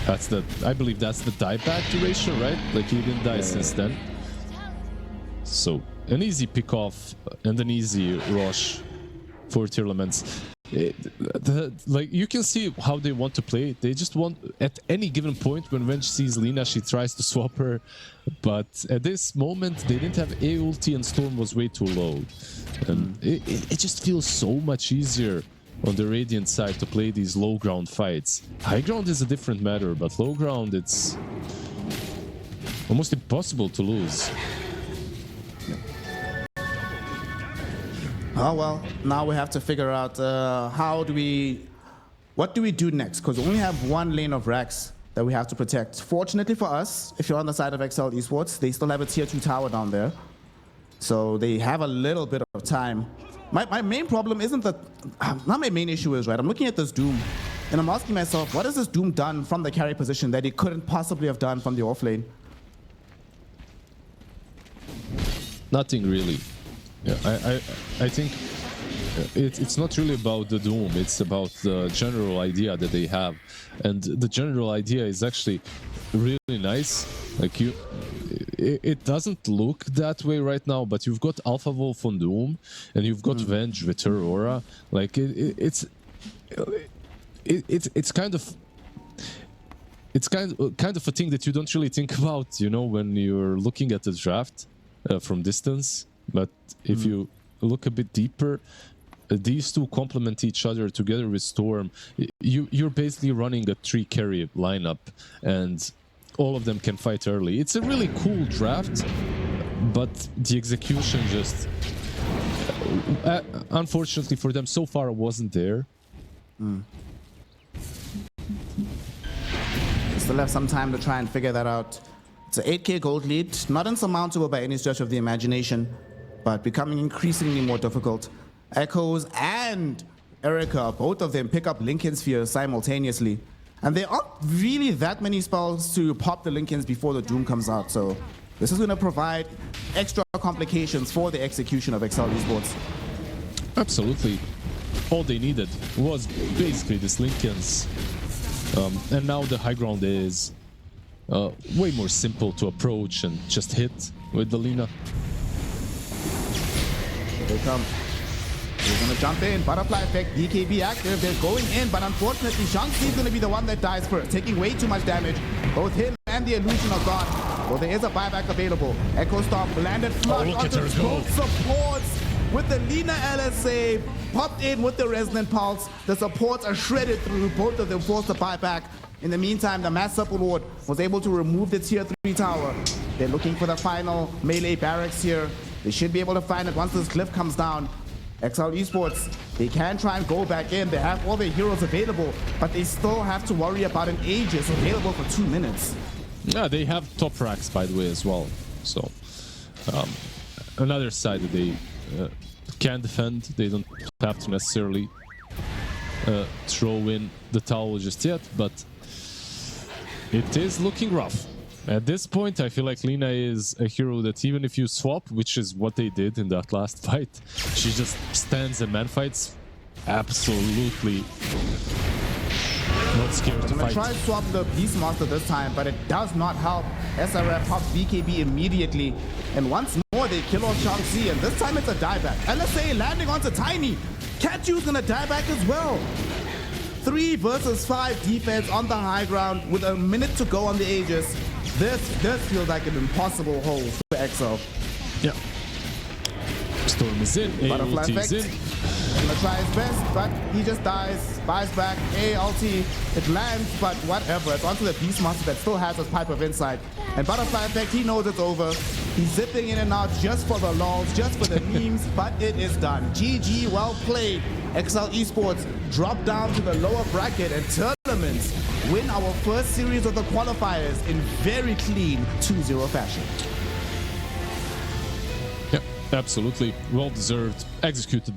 That's the, I believe that's the dieback duration, right? Like he didn't die since then. So an easy pick off and an easy rush for Tearlaments. Like you can see how they want to play. They just want, at any given point when Venge sees Lina, she tries to swap her, but at this moment they didn't have A ulti and Storm was way too low, and it just feels so much easier on the Radiant side to play these low ground fights. High ground is a different matter, but low ground it's almost impossible to lose. Oh well, now we have to figure out what do we do next? Because we only have one lane of Rax that we have to protect. Fortunately for us, if you're on the side of XL Esports, they still have a tier 2 tower down there. So they have a little bit of time. My main problem isn't that, not my main issue is, right, I'm looking at this Doom, and I'm asking myself, what has this Doom done from the carry position that he couldn't possibly have done from the off lane? Nothing really. Yeah, I think it's not really about the Doom, it's about the general idea that they have. And the general idea is actually really nice. Like it doesn't look that way right now, but you've got Alpha Wolf on Doom, and you've got Venge with her aura. Like it's kind of... It's kind of a thing that you don't really think about, you know, when you're looking at the draft from distance. But if you look a bit deeper, these two complement each other together with Storm. You're basically running a 3 carry lineup, and all of them can fight early. It's a really cool draft, but the execution just, unfortunately for them, so far wasn't there. Still have some time to try and figure that out. It's an 8k gold lead, not insurmountable by any stretch of the imagination, but becoming increasingly more difficult. Echoes and Erica, both of them pick up Lincoln Spheres simultaneously. And there aren't really that many spells to pop the Lincolns before the Doom comes out, so this is going to provide extra complications for the execution of XL Esports. Absolutely. All they needed was basically this Lincolns. And now the high ground is way more simple to approach and just hit with the Lina. Here they come. They're gonna jump in. Butterfly Effect, BKB active. They're going in, but unfortunately, Shang-Chi is gonna be the one that dies first, taking way too much damage. Both him and the illusion are gone. Well, there is a buyback available. Echo Stomp landed flush onto both supports with the Lina LSA. Popped in with the Resonant Pulse. The supports are shredded through. Both of them forced the buyback. In the meantime, the Mass Supple Lord was able to remove the tier 3 tower. They're looking for the final melee barracks here. They should be able to find it once this cliff comes down. XL Esports, they can try and go back in. They have all their heroes available, but they still have to worry about an Aegis available for 2 minutes. Yeah, they have top racks, by the way, as well. So, another side that they can defend. They don't have to necessarily throw in the towel just yet, but it is looking rough. At this point, I feel like Lina is a hero that even if you swap, which is what they did in that last fight, she just stands and man fights. Absolutely not scared to I'm gonna fight. try to swap the Beastmaster this time, but it does not help. SRF pops BKB immediately, and once more they kill off Shang-Chi, and this time it's a dieback. LSA landing onto Tiny. Catchu's gonna die back as well. 3 versus 5 defense on the high ground with a minute to go on the Aegis. This feels like an impossible hole for Exo. Yeah. Storm is in, Butterfly AOT is effect. in. Gonna try his best, but he just dies. Buys back. ulti. It lands, but whatever. It's onto the Beastmaster that still has his Pipe of Insight. And Butterfly effect, he knows it's over. He's zipping in and out just for the lols, just for the memes, but it is done. GG, well played. XL Esports drop down to the lower bracket, and Tearlaments win our first series of the qualifiers in very clean 2-0 fashion. Yeah, absolutely. Well deserved. Executed.